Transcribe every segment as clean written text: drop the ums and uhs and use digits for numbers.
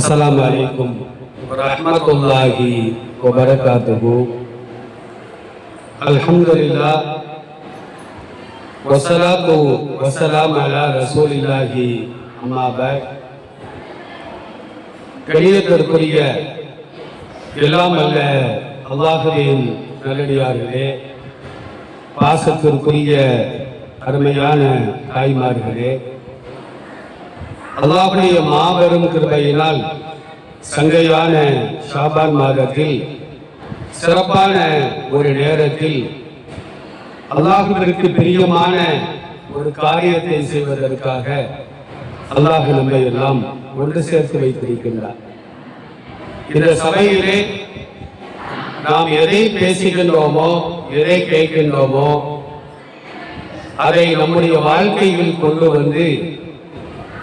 अस्सलामु अलैकुम वरहमतुल्लाहि वबरकातुहू। अल्हम्दुलिल्लाह वस्सलातु वस्सलामु अला रसूलिल्लाहि अम्मा बाद। கணிதத்திற்குரிய எல்லாம் அல்ல அல்லாஹ்வின் நல்லடியார்களே, பாசத்திற்குரிய அருமையான தாய்மார்களே, அல்லாஹ்வுடைய மாபெரும் கிருபையினால் சங்கையான ஷாபான் மாதத்தில் சிறப்பான ஒரு நேரத்தில் அல்லாஹ்விற்கு பிரியமான ஒரு காரியத்தை செய்வதற்காக அல்லாஹ் நம்மை எல்லாம் ஒன்று சேர்த்து வைத்திருக்கின்றார். இந்த சபையிலே நாம் எதை பேசுகின்றோமோ, எதை கேட்கின்றோமோ, அதை நம்முடைய வாழ்க்கையில் கொண்டு வந்து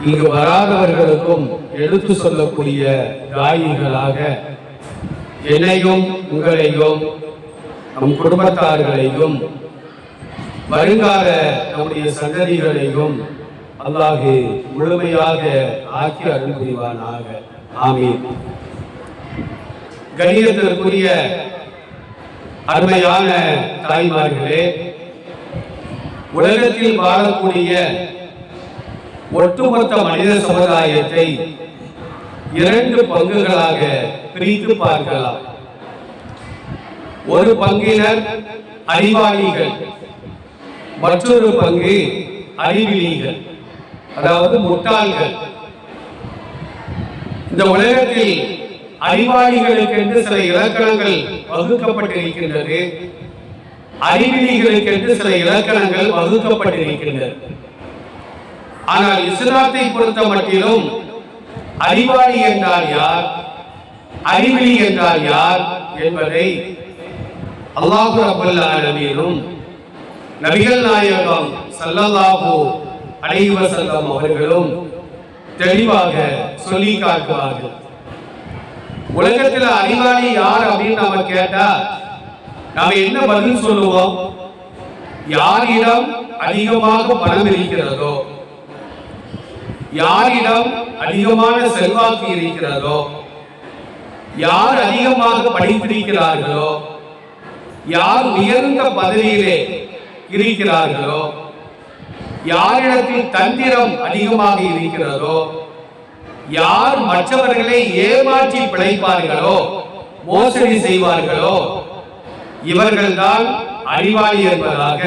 இங்கு வராதவர்களுக்கும் எடுத்து சொல்லக்கூடிய தாயிகளாக என்னையும் உங்களையும் நம் குடும்பத்தார்களையும் வருங்கால நம்முடைய சந்ததிகளையும் அல்லாஹ் முழுமையாக ஆக்கி அருள் புரிவானாக. ஆமீன். கணிதத்திற்குரிய அருமையான தாய்மார்களே, உலகத்தில் வாழக்கூடிய ஒட்டுமொத்த மனித சமுதாயத்தை இரண்டு பங்குகளாக பிரித்து பார்க்கலாம். ஒரு பங்கினர் அறிவாளிகள், மற்றொரு பங்கு அறிவிலிகள், அதாவது முட்டாள்கள். இந்த உலகத்தில் அறிவாளிகளுக்கு என்று சில இலக்கணங்கள் வகுக்கப்பட்டிருக்கின்றது, அறிவிலிகளுக்கு என்று சில இலக்கணங்கள் வகுக்கப்பட்டிருக்கின்றது. ஆனால் இஸ்லாத்தை பொறுத்த மட்டிலும் அறிவாளி என்றால் யார், அறிவிலி என்றால் யார் என்பதை அல்லாஹ் ரப்பல் ஆலமீனும் நபிகள் நாயகம் ஸல்லல்லாஹு அலைஹி வஸல்லம் அவர்களும் தெளிவாக சொல்லி காட்டுவார்கள். உலகத்தில் அறிவாளி யார் அப்படின்னு நாம கேட்டா நாம என்ன பதில் சொல்லுவோம்? யாரிடம் அதிகமாக பணம் இருக்கிறதோ, யாரிடம் அதிகமான செல்வாக்கு இருக்கிறதோ, யார் அதிகமாக படித்திருக்கிறார்களோ, யார் உயர்ந்த பதவியிலே இருக்கிறார்களோ, யாரிடத்தில் தந்திரம் அதிகமாக இருக்கிறதோ, யார் மற்றவர்களை ஏமாற்றி பிழைப்பார்களோ, மோசடி செய்வார்களோ, இவர்கள்தான் அறிவாளி என்பதாக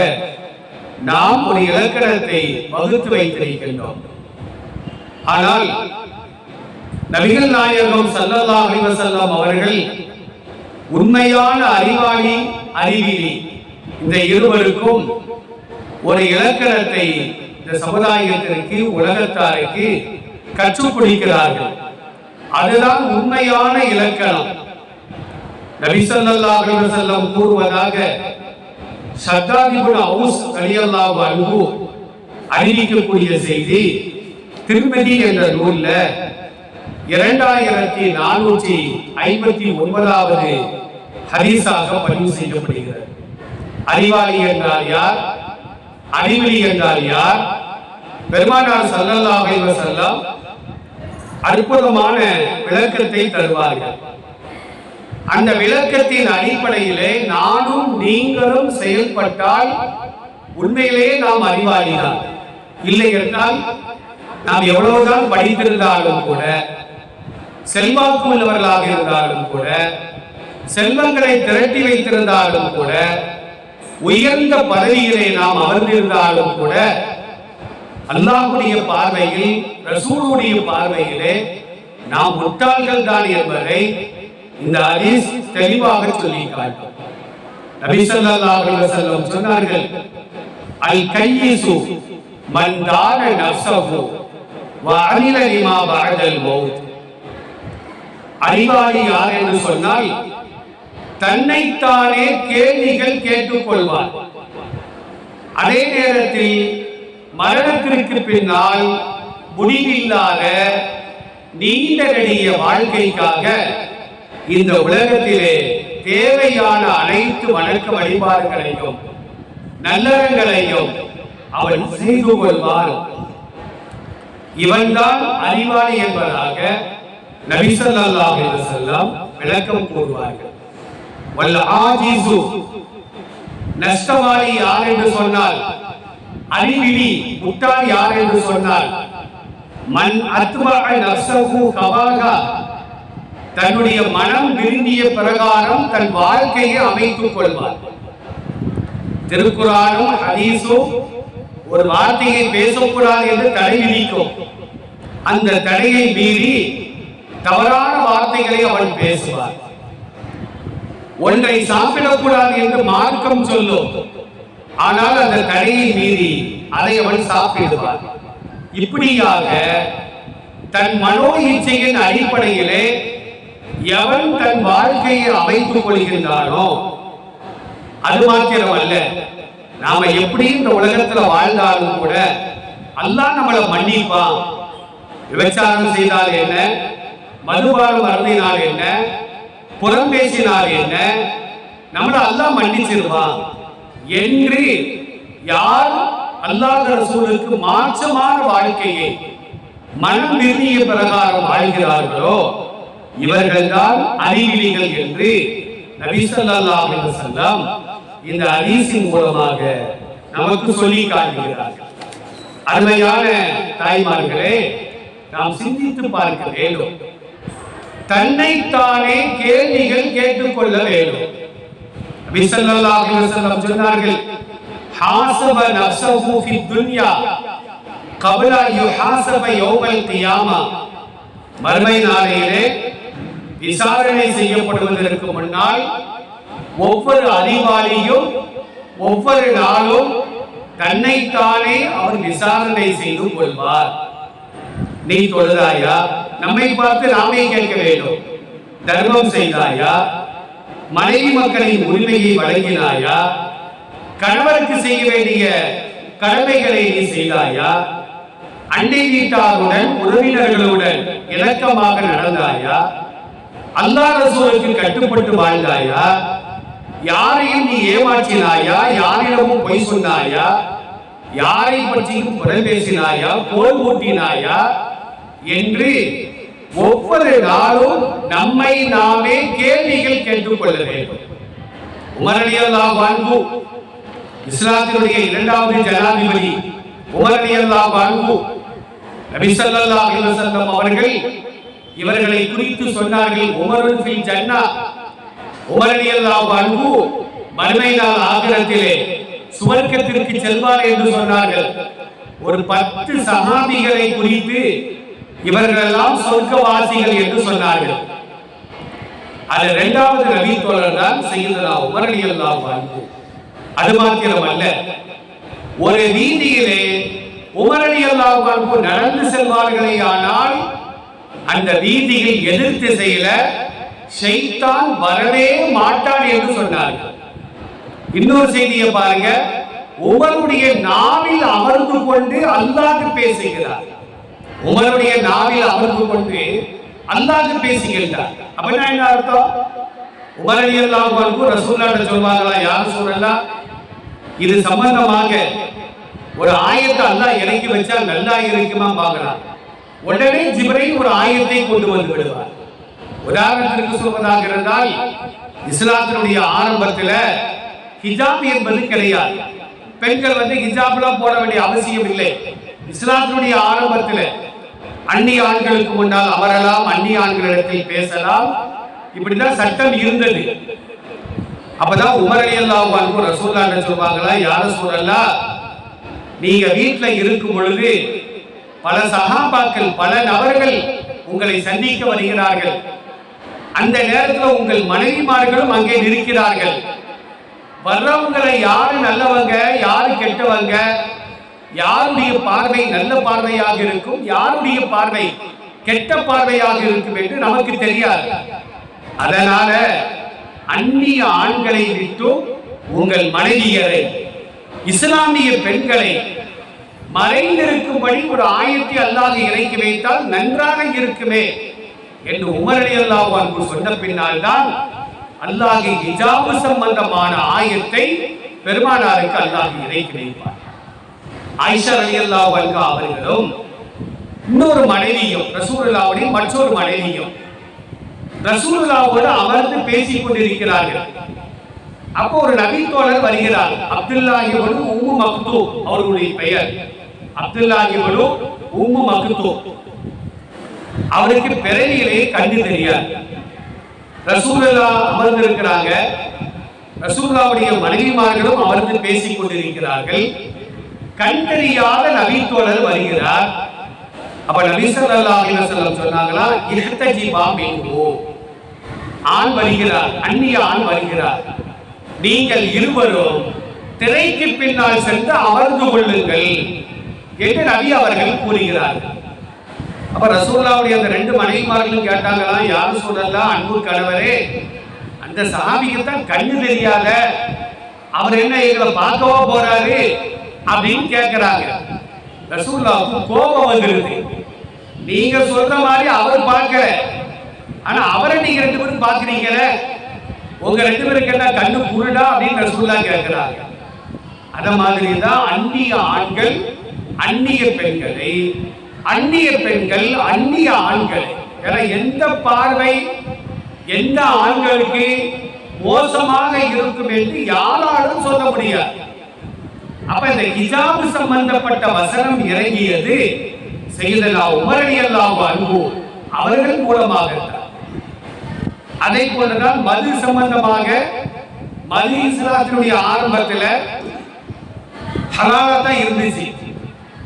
நாம் ஒரு இலக்கணத்தை வகுத்து வைத்திருக்கின்றோம். ஆனால் நபிகள் நாயகம் ஸல்லல்லாஹு அலைஹி வஸல்லம் அவர்கள் உண்மையான அறிவாளி, அறிவிலி இந்த இருவருக்கும் ஒரு இலக்கணத்தை இந்த சமுதாயத்திற்கு, உலகத்தாருக்கு கற்றுக் கொடுக்கிறார்கள். அதுதான் உண்மையான இலக்கணம். நபி ஸல்லல்லாஹு அலைஹி வஸல்லம் கூறுவதாக ஷத்தாத் இப்னு அவுஸ் ரலியல்லாஹு அன்ஹு அறிவிக்கக்கூடிய செய்தி திருமதி என்ற நூல்ல 2459வது ஹதீஸாக பதிவு செய்யப்படுகிறது. அறிவாளி என்றால் யார், அறிவிலி என்றால் யார்? பெருமானார் ஸல்லல்லாஹு அலைஹி வஸல்லம் அற்புதமான விளக்கத்தை தருவார்கள். அந்த விளக்கத்தின் அடிப்படையிலே நானும் நீங்களும் செயல்பட்டால் உண்மையிலேயே நாம் அறிவாளிதான். இல்லை என்றால் நாம் எவ்வளவுதான் படித்திருந்தாலும் கூட, செல்வாக்கு உள்ளவர்களாக இருந்தாலும் கூட, செல்வங்களை திரட்டி வைத்திருந்தாலும் கூட, உயர்ந்த பதவியிலே நாம் அமர்ந்திருந்தாலும் கூட, அல்லாஹ்வுடைய பார்வையில், ரசூலுடைய பார்வையிலே நாம் முட்டாள்கள் தான் என்பதை இந்த ஹதீஸ் தெளிவாக சொல்லி காட்டும். நபி ஸல்லல்லாஹு அலைஹி வஸல்லம் சொன்னார்கள், அல் கையிசு மன் தான நஃப்ஸஹு வ அமில லிமா பஅதல் மௌத். அறிவாளி யார் என்று சொன்னால் தன்னைத்தானே கேள்விகள் கேட்டுக்கொள்வார். அதே நேரத்தில் மரணத்திற்கு பின்னால் முடிவில்லாத நீண்ட நெடிய வாழ்க்கைக்காக இந்த உலகத்திலே தேவையான அனைத்து வணக்க வழிபாடுகளையும் நல்லறங்களையும் அவன் செய்து கொள்வான். இவன்தான் அறிவாளி என்பதாக நபி ஸல்லல்லாஹு அலைஹி வஸல்லம் விளக்கம் கூறுவார்கள். வல் ஆஜிசு, நஷ்டவாளி யார் என்று சொன்னால், அறிவிலி முட்டாள் யார் என்று சொன்னால், மன் அத்பஅ நஃப்ஸஹு ஹவாஹா, தன்னுடைய மனம் விரும்பிய பிரகாரம் தன் வாழ்க்கையை அமைத்துக் கொள்வார். திருக்குர்ஆனும் ஹதீஸும் ஒரு வார்த்தையை பேசக்கூடாது என்று தடை விதிக்கும். அந்த தடையை மீறி தவறான வார்த்தைகளை அவன் பேசுவார். ஒன்றை சாப்பிடக்கூடாது என்று மார்க்கம் சொல்லும், ஆனால் அந்த தடையை மீறி அதை அவன் சாப்பிடுவார். இப்படியாக தன் மனோ இச்சையின் அடிப்படையிலே எவன் தன் வாழ்க்கையை அமைத்துக் கொள்கின்றானோ, அது மாத்திரமல்ல, நாம எப்படி இந்த உலகத்துல வாழ்ந்தாலும் கூட அல்லாஹ் நம்மளை மன்னிப்பான். விபச்சாரம் செய்தால் என்ன, மதுபானம் அருந்தினால் என்ன, புறம் பேசினால் என்ன, நம்மளை அல்லாஹ் மன்னிச்சிருவான் என்று யார் அல்லாஹ் ரசூலுக்கு மாற்றமான வாழ்க்கையை மனம் விரும்பிய பிரகாரம் வாழ்கிறார்களோ இவர்கள் தான் அறிவிலிகள் என்று நபி ஸல்லல்லாஹு அலைஹி வஸல்லம் இந்த ஹதீஸின் மூலமாக நமக்கு சொல்லி காட்டுகிறார்கள். அருமையான தாய்மார்களே, நாம் சிந்தித்து பார்க்க வேண்டும். தன்னைத்தானே கேள்விகள் கேட்டுக்கொள்ள வேண்டும். நபி ஸல்லல்லாஹு அலைஹி வஸல்லம் சொன்னார்கள், ஹாஸப நஃப்ஸஹு ஃபி துன்யா கப்ல யுஹாஸப யௌமல் கியாமா, மறுமை நாளையிலே விசாரணை செய்யப்படுவதற்கு முன்னால் ஒவ்வொரு அறிவாளியும் ஒவ்வொரு நாளும் தன்னைத்தானே அவர் விசாரணை செய்து கொள்வார். நீ தொழுதாயா? நம்மை பார்த்து நாமே கேட்க வேண்டும். தர்மம் செய்தாயா? மனைவி மக்களின் உரிமையை வழங்கினாயா? கணவருக்கு செய்ய வேண்டிய கடமைகளை நீ செய்தாயா? அண்டை வீட்டாருடன் உறவினர்களுடன் இணக்கமாக நடந்தாயா? அல்லாஹ் ரசூலுக்கு கட்டுப்பட்டு வாழ்ந்தாயா? யாரையும் நீ ஏமாற்றினாயா? யாரிடமும் பொய் சொன்னாயா? யாரை பற்றியும் புறம் பேசினாயா? போர் ஊட்டினாயா? என்று ஒவ்வொரு நாளும் நம்மை நாமே கேள்விகள் கேட்டுக்கொள்ள வேண்டும். உமர் ரலியல்லாஹு அன்ஹு, இஸ்லாத்தினுடைய இரண்டாவது ஜனாதிபதி உமர் ரலியல்லாஹு அன்ஹு, நபி ஸல்லல்லாஹு அலைஹி வஸல்லம் அவர்கள் இவர்களை குறித்து சொன்னார்கள், உமருன் ஃபில் ஜன்னா, உமர் ரலியல்லாஹு அன்ஹு மறுமை நாள் ஆகிரத்திலே சுவர்க்கத்திற்கு செல்வார் என்று சொன்னார்கள். ஒரு 10 சஹாபிகளை குறித்து இவர்கள் எல்லாம் சொர்க்கவாசிகள் என்று சொன்னார்கள். அது இரண்டாவது நபி தோழர் தான் சய்யிதுனா உமர் ரலியல்லாஹு அன்ஹு. அது மாத்திரமல்ல, ஒரு வீதியிலே உமர் ரலியல்லாஹு அன்ஹு நடந்து செல்வார்களே ஆனால் அந்த வீதியில் எதிர் திசையில ஷைத்தான் வரவே மாட்டான் என்று சொன்னார்கள். இன்னொரு செய்தியை பாருங்க, உமருடைய நாவில் அமர்ந்து கொண்டு அல்லாஹ் பேசுகிறார். உமருடைய நாவில் அமர்ந்து கொண்டு அல்லாஹ் பேசுகிறார். அப்படின்னா என்ன அர்த்தம்? உமர் ரலியல்லாஹு அன்ஹு ரசூலுல்லாஹ் சொல்வாங்களா, யார் ரசூலல்லாஹ், இது சம்பந்தமாக ஒரு ஆயத்தை அல்லாஹ் இறக்கி வச்சா நல்லா இருக்குமா பார்க்கலாம். உடனே ஜிப்ரீல் ஒரு ஆயத்தை கொண்டு வந்து விடுவார். உதாரணத்திற்கு சொல்வதாக இருந்தால், இஸ்லாத்தினுடைய ஆரம்பத்தில் ஹிஜாப் என்பது கிடையாது. பெண்கள் ஹிஜாப்லாம் போட வேண்டிய அவசியம் இல்லை. இஸ்லாத்தினுடைய ஆரம்பத்தில் அந்நிய ஆண்களுக்கு முன்னால் அமரலாம், அந்நிய ஆண்களிடத்தில் பேசலாம், இப்படிதான் சட்டம் இருந்தது. அப்பதான் உமர் ரலியல்லாஹு அன்ஹு ரசூலுல்லாஹ் சொல்வாங்களா, யார் ரசூலல்லாஹ், நீங்க வீட்டுல இருக்கும் பொழுது பல சஹாபாக்கள், பல நபர்கள் உங்களை சந்திக்க வருகிறார்கள். அந்த நேரத்தில் உங்கள் மனைவிமார்களும் அங்கே இருக்கிறார்கள். வர்றவங்களை யாரு நல்லவங்க, யாரு கெட்டவங்க, யாருடைய பார்வை நல்ல பார்வையாக இருக்கும், யாருடைய பார்வை கெட்ட பார்வையாக இருக்கும் என்று நமக்கு தெரியாது. அதனால அந்நிய ஆண்களை விட்டும் உங்கள் மனைவியரை, இஸ்லாமிய பெண்களை மறைந்திருக்கும்படி ஒரு ஆயத்தை அல்லாஹ் இறக்கி வைத்தால் நன்றாக இருக்குமே என்று உமர் ரலியல்லாஹு அன்ஹு சொன்ன பின்னால் தான் அல்லாஹ் ஹிஜாப் சம்பந்தமான ஆயத்தை பெருமானாருக்கு அல்லாஹ் இறக்கி வைப்பார். ஆயிஷா ரலியல்லாஹு அன்ஹா அவர்களும் இன்னொரு மனைவியும் ரசூலுல்லாஹ்வுடைய மற்றொரு மனைவியும் ரசூலுல்லாஹ்வோடு அமர்ந்து பேசிக் கொண்டிருக்கிறார்கள். அப்போ ஒரு நபி தோழர் வருகிறார். அப்துல்லாஹ் இப்னு உம்மு மக்தூம் அவர்களுடைய பெயர். அப்துல்லாஹ் இப்னு உம்மு மக்தூம். அவருக்கு பிறவியிலே கண்ணு தெரியாது. ரசூலுல்லாஹ் அமர்ந்திருக்கிறாங்க. ரசூலுல்லாஹ்வுடைய மனைவிமார்களும் அமர்ந்து பேசிக் கொண்டிருக்கிறார்கள். கண் தெரியாத நபி தோழர் வருகிறார். அப்ப நபி ஸல்லல்லாஹு அலைஹி வஸல்லம் சொன்னாங்களா, இஹ்தஜிபா மின்ஹு, ஆண் வருகிறார், அந்நிய ஆண் வருகிறார், நீங்கள் இருவரும் திரைக்கு பின்னால் சென்று அமர்ந்து கொள்ளுங்கள் என்று நபி அவர்கள் கூறுகிறார்கள். அப்ப ரசூலுல்லாஹ்வுடைய அந்த ரெண்டு மனைவிமார்களும் கேட்டாங்களா, யார் ரசூலல்லாஹ், அன்பு கணவரே, அந்த சஹாபிக்கு தான் கண்ணு தெரியாத, அவர் என்ன எங்களை பார்க்கவா போறாரு அப்படின்னு கேட்கிறாங்க. ரசூலுல்லாஹ்வுக்கு கோபம் வந்துருது. நீங்க சொல்ற மாதிரி அவர் பார்க்கல, ஆனா அவரை நீங்க ரெண்டு பேரும் பாக்குறீங்களே, உங்க ரெண்டு பேருக்கு என்ன கண்ணு குருடா அப்படின்னு ரசூலுல்லாஹ் கேட்கிறாங்க. அத மாதிரி தான் அந்நிய ஆண்கள் அந்நிய பெண்களை, அந்நிய பெண்கள் அந்நிய ஆண்களை, எந்த பார்வை எந்த ஆண்களுக்கு மோசமாக இருக்கும் என்று யாராலும் சொல்ல முடியாது. அப்ப இந்த ஹிஜாப் சம்பந்தப்பட்ட வசனம் இறங்கியது சையதுனா உமர் ரலியல்லாஹு அன்ஹு அவர்கள் மூலமாக. அதே போலதான் மது சம்பந்தமாக, மது இஸ்லாத்தினுடைய ஆரம்பத்தில் ஹலாலா தான் இருந்துச்சு.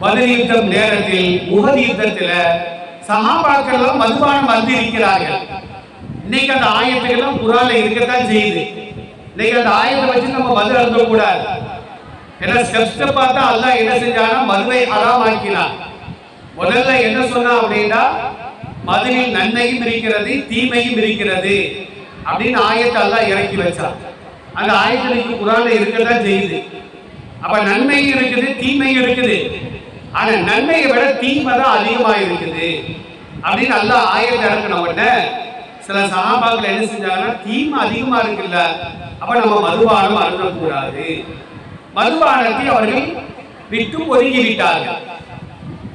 பத்ர் யுத்தம் நேரத்தில், உஹத் யுத்தத்தில் சஹாபாக்கள் எல்லாம் மதுபானம் வந்து இருக்கிறார்கள். இன்னைக்கு அந்த ஆயத்துக்கெல்லாம் குர்ஆன்ல இருக்கத்தான் செய்யுது. இன்னைக்கு அந்த ஆயத்தை வச்சு நம்ம மது அருந்த கூடாது. ஏன்னா ஸ்டெப் பார்த்தா அல்லாஹ் என்ன செஞ்சானா, மதுவை ஹராமாக்கினான். முதல்ல என்ன சொன்னா அப்படின்னா, மதுவில் நன்மையும் இருக்கிறது தீமையும் இருக்கிறது அப்படின்னு ஆயத்தை அல்லாஹ் இறக்கி வச்சான். அந்த ஆயத்துக்கு குர்ஆன்ல இருக்கத்தான் செய்யுது. அப்ப நன்மையும் இருக்குது தீமையும் இருக்குது. ஆனா நன்மையை விட தீமை தான் அதிகமா இருக்குது அப்படின்னு அல்லாஹ் ஆயத்தை இறக்கின உடனே சில சஹாபாக்கள் என்ன செஞ்சாங்கன்னா, தீமை அதிகமா இருக்குல்ல, அப்ப நம்ம மதுபானம் அருந்தக்கூடாது, மதுபானத்தை அவர்கள் விட்டு ஒதுங்கி விட்டார்கள்.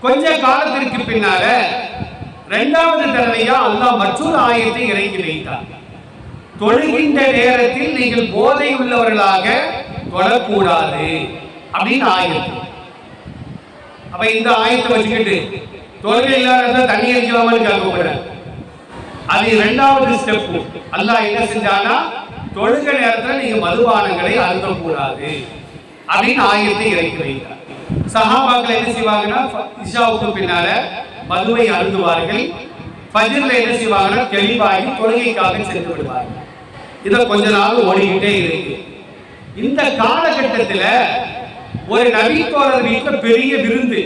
கொஞ்ச காலத்திற்கு பின்னால இரண்டாவது தடவையா அல்லாஹ் மற்றொரு ஆயத்தை இறக்கி வைத்தார். தொழுகின்ற நேரத்தில் நீங்கள் போதை உள்ளவர்களாக தொழக்கூடாது அப்படின்னு ஆயத்து. அப்ப இந்த ஆயத்தை வச்சுக்கிட்டு தொழுகை இல்லாத தண்ணி அடிக்கலாமான்னு கேட்கக்கூடாது. அது இரண்டாவது ஸ்டெப். அல்லாஹ் என்ன செஞ்சானா, தொழுகை நேரத்தில் நீங்க மதுபானங்களை அருந்தக்கூடாது அப்படின்னு ஆயத்தை இறக்கி வைத்தார். சஹாபாக்கள் என்ன செய்வாங்கன்னா, இஷாவுக்கு பின்னால மதுவை அருந்துவார்கள். ஃபஜ்ர்ல என்ன செய்வாங்கன்னா, தெளிவாகி தொழுகைக்காக சென்று விடுவார்கள். இதை கொஞ்ச நாள் ஓடிக்கிட்டே இருக்கு. இந்த காலகட்டத்தில் ஒரு நபி தோழர் வீட்டுல பெரிய விருந்து.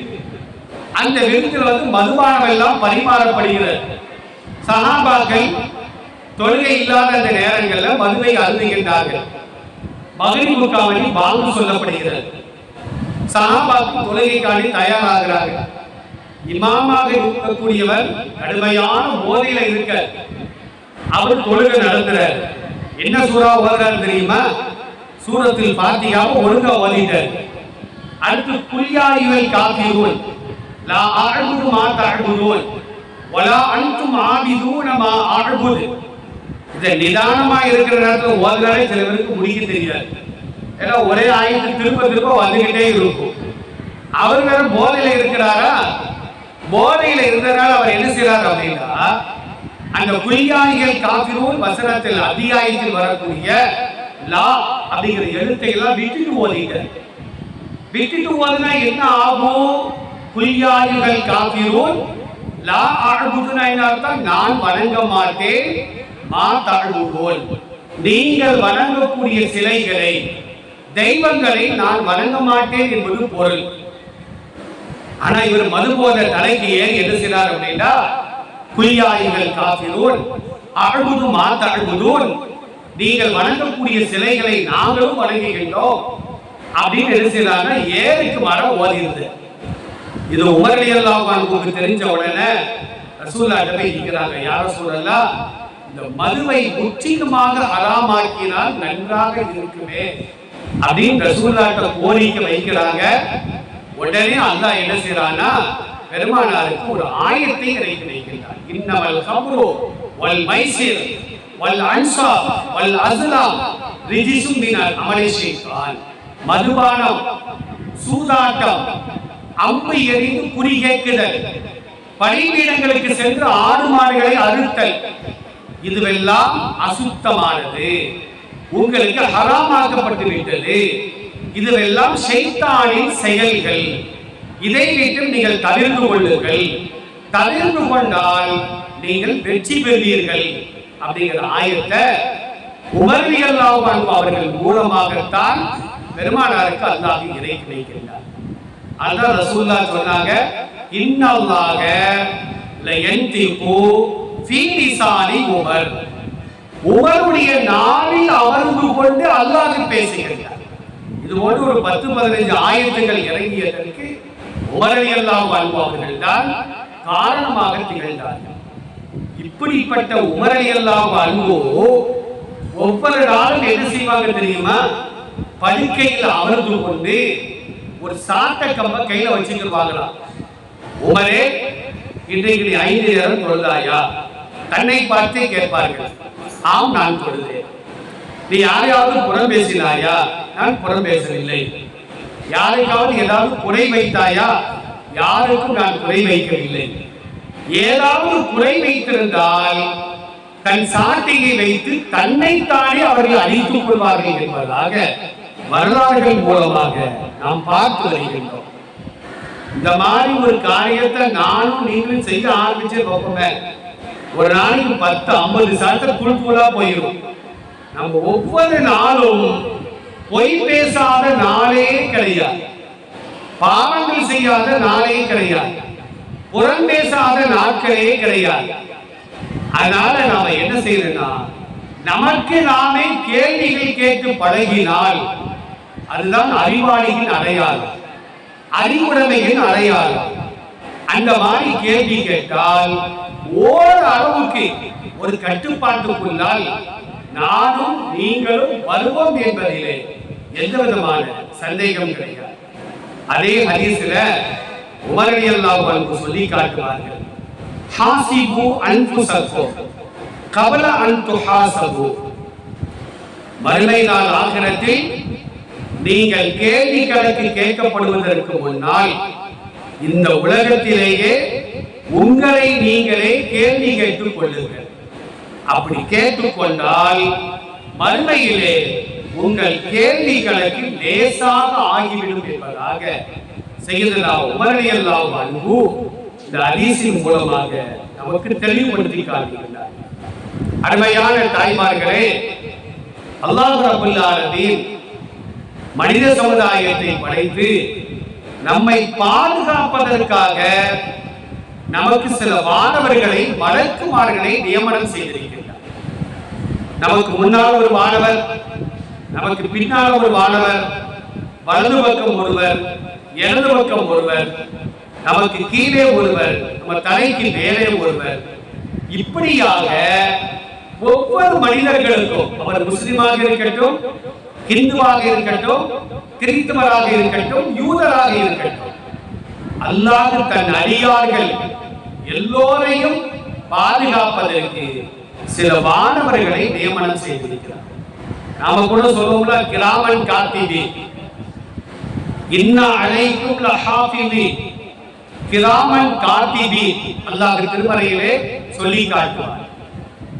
அந்த விருந்தில் மதுபானம் எல்லாம் பரிமாறப்படுகிறது. சஹாபாக்கள் தொழுகை இல்லாத அந்த நேரங்களில் மதுவை அருந்துகின்றார்கள். மக்ரிபுக்காக பாங்கு சொல்லப்படுகிறது. சஹாபாக்கள் தொழுகைக்காண்டி தயாராகிறார்கள். இமாமாக இருக்கக்கூடியவர் கடுமையான போதையில இருக்க, அவர் தொழுகை நடத்துறார். என்ன சூரா ஓதுறாரு தெரியுமா? சூரத்தில் ஃபாத்திஹாவை ஒழுங்கா ஓதிட்டார். அடுத்து குல்யாயுல் காஃபிரூன் லா அஅபுது மா தஅபுதூன் வலா அன்தும் ஆபிதூன மா அஅபுது. இத நிதானமா இருக்கிற நேரத்தில் ஓதுறாரே சில பேருக்கு முடிக்க தெரியாது. ஏன்னா ஒரே ஆயத்தை திரும்ப திரும்ப வந்துகிட்டே இருக்கும். அவர் வேற போதையில இருக்கிறாரா? போதையில இருந்தனால அவர் என்ன செய்யறாரு அப்படின்னா, அந்த குல்யாயுல் காஃபிரூன் வசனத்தில் அத்தியாயத்தில் வரக்கூடிய லா அப்படிங்கிற எழுத்தை எல்லாம் விட்டுட்டு ஓதிட்டார். விட்டுட்டு ஓதுனா என்ன ஆகும்? குல்யாயுல் காஃபிரூன் லா அஅபுதுனா என்ன அர்த்தம்? நான் வணங்க மாட்டேன், மா தஅபுதூன், நீங்கள் வணங்கக்கூடிய சிலைகளை, தெய்வங்களை நான் வணங்க மாட்டேன் என்பது பொருள். ஆனா இவர் மது போத தலைக்கு ஏன் என்ன செய்றார் அப்படின்னா, குல்யாயுல் காஃபிரூன் அஅபுது மா தஅபுதூன், நீங்கள் வணங்கக்கூடிய சிலைகளை நாங்களும் வணங்குகின்றோம் அப்படின்னு என்ன செய்யறாங்க, ஏருக்கு மரம் ஓதிருது. இது உமர் ரலியல்லாஹு அன்ஹுக்கு தெரிஞ்ச உடனே ரசூலுல்லாஹ் போய் கேக்குறாங்க, யா ரசூலல்லாஹ், இந்த மதுவை முற்றிலுமாக ஹராமாக்கினால் நன்றாக இருக்குமே அப்படின்னு ரசூலுல்லாஹ் கோரிக்கை வைக்கிறாங்க. உடனே அல்லாஹ் என்ன செய்யறான்னா, பெருமானாருக்கு ஒரு ஆயத்தை இறக்கி வைக்கின்றார். இன்னமல் கம்ரு வல் மைசிர் வல் அன்சாப் வல் அஸ்லாம் ரிஜிசும் மினல் அமலி ஷைத்தான். மதுபானம், சூதாட்டம், அம்பு எறிந்து குறி கேட்குதல், பலிபீடங்களுக்கு சென்று ஆடு மாடுகளை அறுத்தல், இதுவெல்லாம் அசுத்தமானது, உங்களுக்கு ஹராமாக்கப்பட்டு விட்டது. இதுவெல்லாம் ஷைத்தானின் செயல்கள். இதை விட்டு நீங்கள் தவிர்த்து கொள்ளுங்கள். தவிர்த்து கொண்டால் நீங்கள் வெற்றி பெறுவீர்கள் அப்படிங்கிற ஆயத்தை உமர் ரலியல்லாஹு அன்ஹு அவர்கள் மூலமாகத்தான் பெருமானாருக்கு அல்லாஹ் இறக்கி வைக்கின்றார். அதான் ரசூலுல்லாஹ் சொன்னாங்க, இன்னல்லாஹ லயன்திகு ஃபீ லிசானி உமர். உமருடைய நாவில் அமர்ந்து கொண்டு அல்லாஹ் பேசுகிறார். இது போன்று ஒரு 10-15 ஆயத்துகள் இறங்கியதற்கு உமர் ரலியல்லாஹு அன்ஹு அவர்கள் தான் காரணமாக திகழ்ந்தார்கள். இப்படிப்பட்ட உமர் ரலியல்லாஹு அன்ஹு ஒவ்வொரு நாளும் என்ன செய்வாங்க தெரியுமா? படுக்கையில் அமர்ந்து கொண்டு ஒரு சாட்ட கம்ப கையில வச்சுக்கிடுவாங்களாம். உமரே, இன்றைக்கு 5 நேரம் தொழுதாயா? தன்னை பார்த்து கேட்பார்கள். ஆம், நான் தொழுதேன். நீ யாரையாவது புறம் பேசினாயா? நான் புறம் பேசவில்லை. யாருக்காவது ஏதாவது குறை வைத்தாயா? யாருக்கும் நான் குறை வைக்கவில்லை. ஏதாவது குறை வைத்திருந்தால் தன் சாட்டையை வைத்து தன்னைத்தானே அவர்கள் அழித்துக் கொள்வார்கள் என்பதாக வரலாறுகள் மூலமாக நாம் பார்த்து வருகின்றோம். இந்த மாதிரி ஒரு காரியத்தை நானும் நீங்களும் செய்ய ஆரம்பிச்சு பார்ப்போமே, ஒரு நாளைக்கு 10-50 சாத்திரம் குழுக்குள்ளா போயிடும். நம்ம ஒவ்வொரு நாளும் பொய் பேசாத நாளே கிடையாது, பாவங்கள் செய்யாத நாளே கிடையாது, புறம் பேசாத நாட்களே கிடையாது. அதனால நாம என்ன செய்யணும்னா, நமக்கு நாமே கேள்விகள் கேட்டு பழகினால் அதுதான் அறிவாளியின் அடையாளம், அறிவுடைமையின் அடையாளம். அந்த மாதிரி கேள்வி கேட்டால் ஓரளவுக்கு ஒரு கட்டுப்பாட்டுக்குள்ளால் நானும் நீங்களும் வருவோம் என்பதிலே எந்த விதமான சந்தேகம் கிடையாது. அதே ஹதீஸ்ல உமர் ரலியல்லாஹு அன்ஹு சொல்லி காட்டுவார்கள், ஹாசிபு அன்ஃபுஸக்கும் கப்ல அன் துஹாசபு. மறுமை நாள் ஆகிரத்தில் நீங்கள் கேள்வி கணக்கு கேட்கப்படுவதற்கு முன்னால் இந்த உலகத்திலேயே உங்களை நீங்களே கேள்வி கேட்டுக் கொள்ளுங்கள். அப்படி கேட்டுக்கொண்டால் மறுமையிலே உங்கள் கேள்வி கணக்கு லேசாக ஆகிவிடும் என்பதாக சையதுனா உமர் ரலியல்லாஹு அன்ஹு இந்த ஹதீஸின் மூலமாக நமக்கு தெளிவுபடுத்தி காட்டுகிறார். அருமையான தாய்மார்களே, அல்லாஹ் ரப்பல் ஆலமீன் மனித சமுதாயத்தை படைத்து நம்மை பாதுகாப்பதற்காக நமக்கு சில வானவர்களை, மலக்குமார்களை நியமனம் செய்திருக்கிறார். நமக்கு முன்னால் ஒரு வானவர், நமக்கு பின்னால் ஒரு வானவர், வலது பக்கம் ஒருவர், இடது பக்கம் ஒருவர், நமக்கு கீழே ஒருவர், நம்ம தலைக்கு மேலே ஒருவர். இப்படியாக ஒவ்வொரு மனிதர்களுக்கும், அவர் முஸ்லிமாக இருக்கட்டும், இந்துவாக இருக்கட்டும், கிறிஸ்தவராக இருக்கட்டும், யூதராக இருக்கட்டும், அல்லாஹ் தன் அடியார்கள் எல்லோரையும் பாதுகாப்பதற்கு சில வானவர்களை நியமனம் செய்திருக்கிறார். நாம கூட சொல்லுவோம்ல, கிராமன் காத்திபி, இன்னா அலைக்கும் லஹாஃபிதி, கிராமன் காத்திபி. அல்லாஹ் திருமறையிலே சொல்லி காட்டுவார்,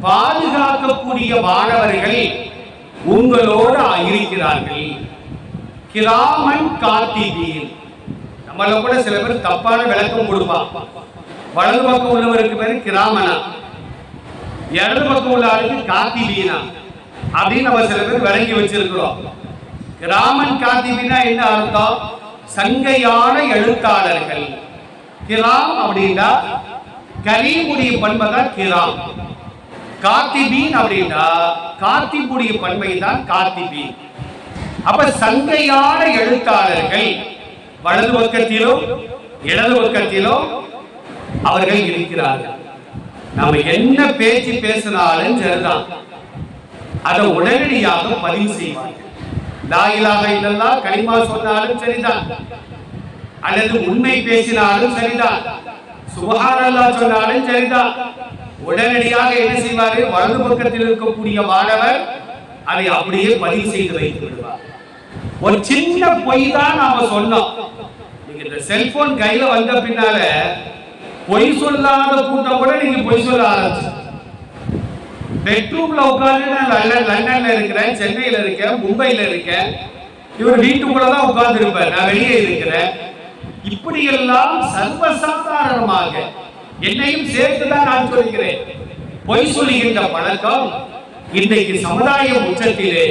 பாதுகாக்கக்கூடிய வானவர்கள் உங்களோடு இருக்கிறார்கள். கிராமன் காத்திபீன். நம்மள கூட சில பேர் தப்பான விளக்கம் கொடுப்பான். வலது பக்கம் உள்ளவருக்கு பேரு கிராமனா, இடது பக்கம் உள்ள ஆளுக்கு காத்திபீனா அப்படின்னு நம்ம சில பேர் விளங்கி வச்சிருக்கிறோம். கிராமன் காத்திபீனா என்ன அர்த்தம்? சங்கையான எழுத்தாளர்கள். கிராம் அப்படின்னா கரீமுடைய பண்பை தான் கிராம். காத்திபீன் அப்படின்னா காத்திபுடைய பண்பை தான் காத்திபீன். அப்ப சங்கையான எழுத்தாளர்கள் வலது பக்கத்திலும் இடது பக்கத்திலும் அவர்கள் இருக்கிறார்கள். நாம என்ன பேச்சு பேசினாலும் சரிதான், அதை உடனடியாக பதிவு செய்வார்கள். லா இலாஹ இல்லல்லாஹ் கலிமா சொன்னாலும் சரிதான், அல்லது உண்மை பேசினாலும் சரிதான், சுப்ஹானல்லாஹ் சொன்னாலும் சரிதான், உடனடியாக என்ன செய்வாரு, வலது பக்கத்தில் இருக்கக்கூடிய மாணவர் அதை அப்படியே பதிவு செய்து வைத்து விடுவார். ஒரு சின்ன பொய் தான் நாம சொன்னோம். நீங்க இந்த செல்போன் கையில வந்த பின்னால பொய் சொல்லாத கூட்டம் கூட நீங்க பொய் சொல்ல ஆரம்பிச்சு. பெட்ரூம்ல உட்கார்ந்து நான் லண்டன்ல இருக்கிறேன், சென்னையில இருக்கேன், மும்பையில இருக்கேன், இவர் வீட்டுக்குள்ளதான் உட்கார்ந்து இருப்பார், நான் வெளியே இருக்கிறேன். இப்படி எல்லாம் சர்வசாதாரணமாக என்னையும் சேர்த்துதான் நான் சொல்கிறேன். பொய் சொல்லுகின்ற பழக்கம் இன்றைக்கு சமுதாய உச்சத்திலே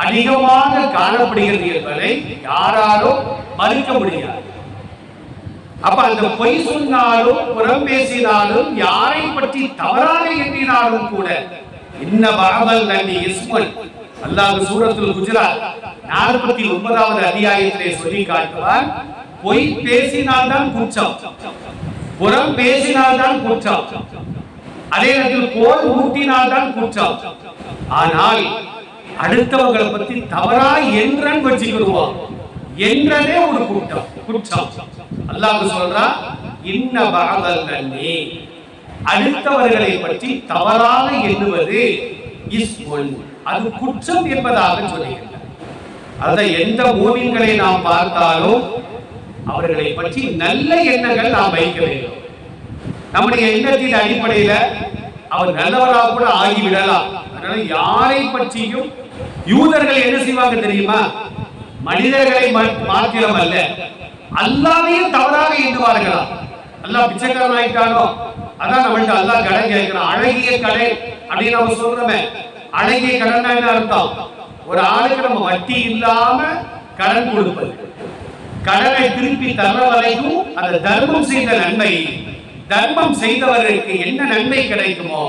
அதிகமாக காணப்படுகிறது என்பதை யாராலும் மறுக்க முடியாது. அப்ப அந்த பொய் சொன்னாலும் புறம் பேசினாலும் யாரை பற்றி தவறாக எண்ணினாலும் கூட இன்ன பஅதல் நபி இஸ்முல், அல்லாஹ் சூரத்துல் குஜராத் 49வது அத்தியாயத்திலே சொல்லி காட்டுவார், பொய் பேசினால்தான் குற்றம், புறம் பேசினால்தான் குற்றம், அதே நேரத்தில் கோல் ஊட்டினால்தான் குற்றம். ஆனால் அடுத்தவங்களை பத்தி தவறா என்றன் வச்சுக்கிடுவோம், என்றதே ஒரு குற்றம். அல்லாஹ் சொல்றா, இன்ன பஅதல் நபி, அடுத்தவர்களை பற்றி தவறாக எண்ணுவது இஸ்முல், அது குற்றம் என்பதாக சொல்லுகிறார். அதை எந்த மூமின்களை நாம் பார்த்தாலும் அவர்களை பற்றி நல்ல எண்ணங்கள் நாம் வைக்க வேண்டும். நம்முடைய எண்ணத்தின் அடிப்படையில அவர் நல்லவராக கூட ஆகிவிடலாம். அதனால யாரை பற்றியும் யூதர்கள் என்ன செய்வாங்க தெரியுமா, மனிதர்களை மாத்திரம் அல்ல அல்லாஹ்வையும் தவறாக எண்ணுவார்களாம். அல்லாஹ் பிச்சைக்காரன் ஆயிட்டானோ, அதான் நம்மள்ட்ட அல்லாஹ் கடன் கேட்கிறான். அழகிய கடன் அப்படின்னு நம்ம சொல்றோமே, அழகிய கடன் என்ன அர்த்தம், ஒரு ஆளுக்கு நம்ம வட்டி இல்லாம கடன் கொடுப்பது, கடனை திருப்பி தர வரைக்கும் அந்த தர்மம் செய்த நன்மை, தர்மம் செய்தவருக்கு என்ன நன்மை கிடைக்குமோ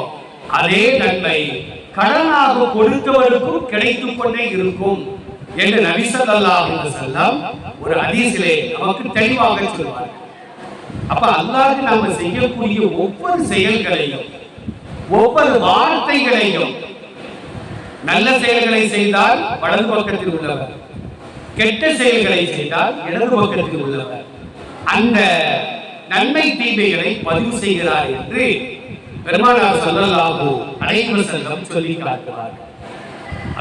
அதே நன்மை கடனாக கொடுத்தவருக்கும் கிடைத்துக் கொண்டே இருக்கும் என்று நபி ஸல்லல்லாஹு அலைஹி வஸல்லம் ஒரு ஹதீஸிலே நமக்கு தெளிவாக சொல்வார். அப்ப அல்லாஹ்க்கு நாம செய்யக்கூடிய ஒவ்வொரு செயல்களையும் ஒவ்வொரு வார்த்தைகளையும், நல்ல செயல்களை செய்தால் வலது பக்கத்தில் உள்ளவர், கெட்ட செயல்களை செய்தால் இடது பக்கத்தில் உள்ளவர், அந்த நன்மை தீமைகளை பதிவு செய்கிறார் என்று பெருமானார் ஸல்லல்லாஹு அலைஹி வஸல்லம் சொல்லி காட்டுவார்.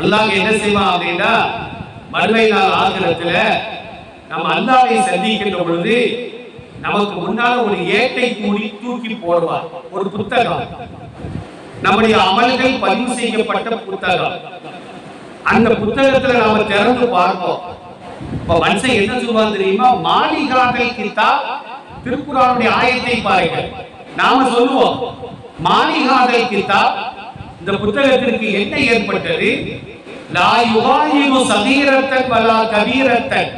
அல்லாஹ் என்ன செய்வான் அப்படின்னா, மறுமை நாள் ஆகிரத்துல நம்ம அல்லாஹ்வை சந்திக்கின்ற பொழுது நமக்கு முன்னால ஒரு ஏட்டை கூடி தூக்கி போடுவார், ஒரு புத்தகம், நம்முடைய அமல்கள் பதிவு செய்யப்பட்ட புத்தகம். அந்த புத்தகத்துல நாம திறந்து பார்ப்போம். இப்ப மனுஷன் என்ன சொல்லுவான் தெரியுமா, மாலிகாதல் கிதாப், திருக்குர்ஆனுடைய ஆயத்தை பாருங்கள். நாம சொல்லுவோம் மாலிகாதல் கிதாப், இந்த புத்தகத்திற்கு என்ன ஏற்பட்டது, லா யுகாயிரு சகீரத்தன் வலா கபீரத்தன்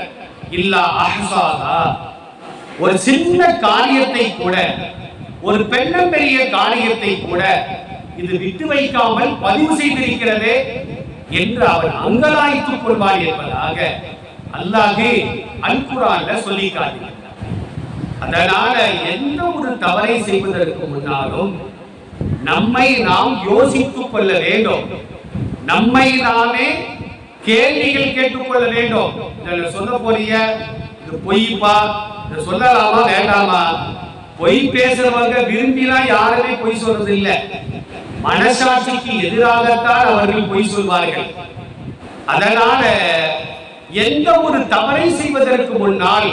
இல்லா அஹ்சாஹா, ஒரு சின்ன காரியத்தை கூட, ஒரு பெரிய காரியத்தை கூட இது விட்டு வைக்காமல் பதிவு செய்திருக்கிறதே என்று அவர் அங்கலாய்த்துக் கொள்வார் என்பதாக அல்லாஹ் அல் குர்ஆன்ல சொல்லி காட்டுகிறார். அதனால எந்த ஒரு தவறை செய்வதற்கு முன்னாலும் நம்மை நாம் யோசித்துக் கொள்ள வேண்டும், நம்மை நாமே கேள்விகள் கேட்டுக்கொள்ள வேண்டும். சொல்ல போறீங்க இது பொய்ப்பா, இதை சொல்லலாமா வேண்டாமா, பொய் பேசுறவங்க விரும்பிலாம் யாருமே பொய் சொல்றது இல்லை, மனசாட்சிக்கு எதிராகத்தான் அவர்கள் பொய் சொல்வார்கள். அதனால எந்த ஒரு தவறை செய்வதற்கு முன்னால்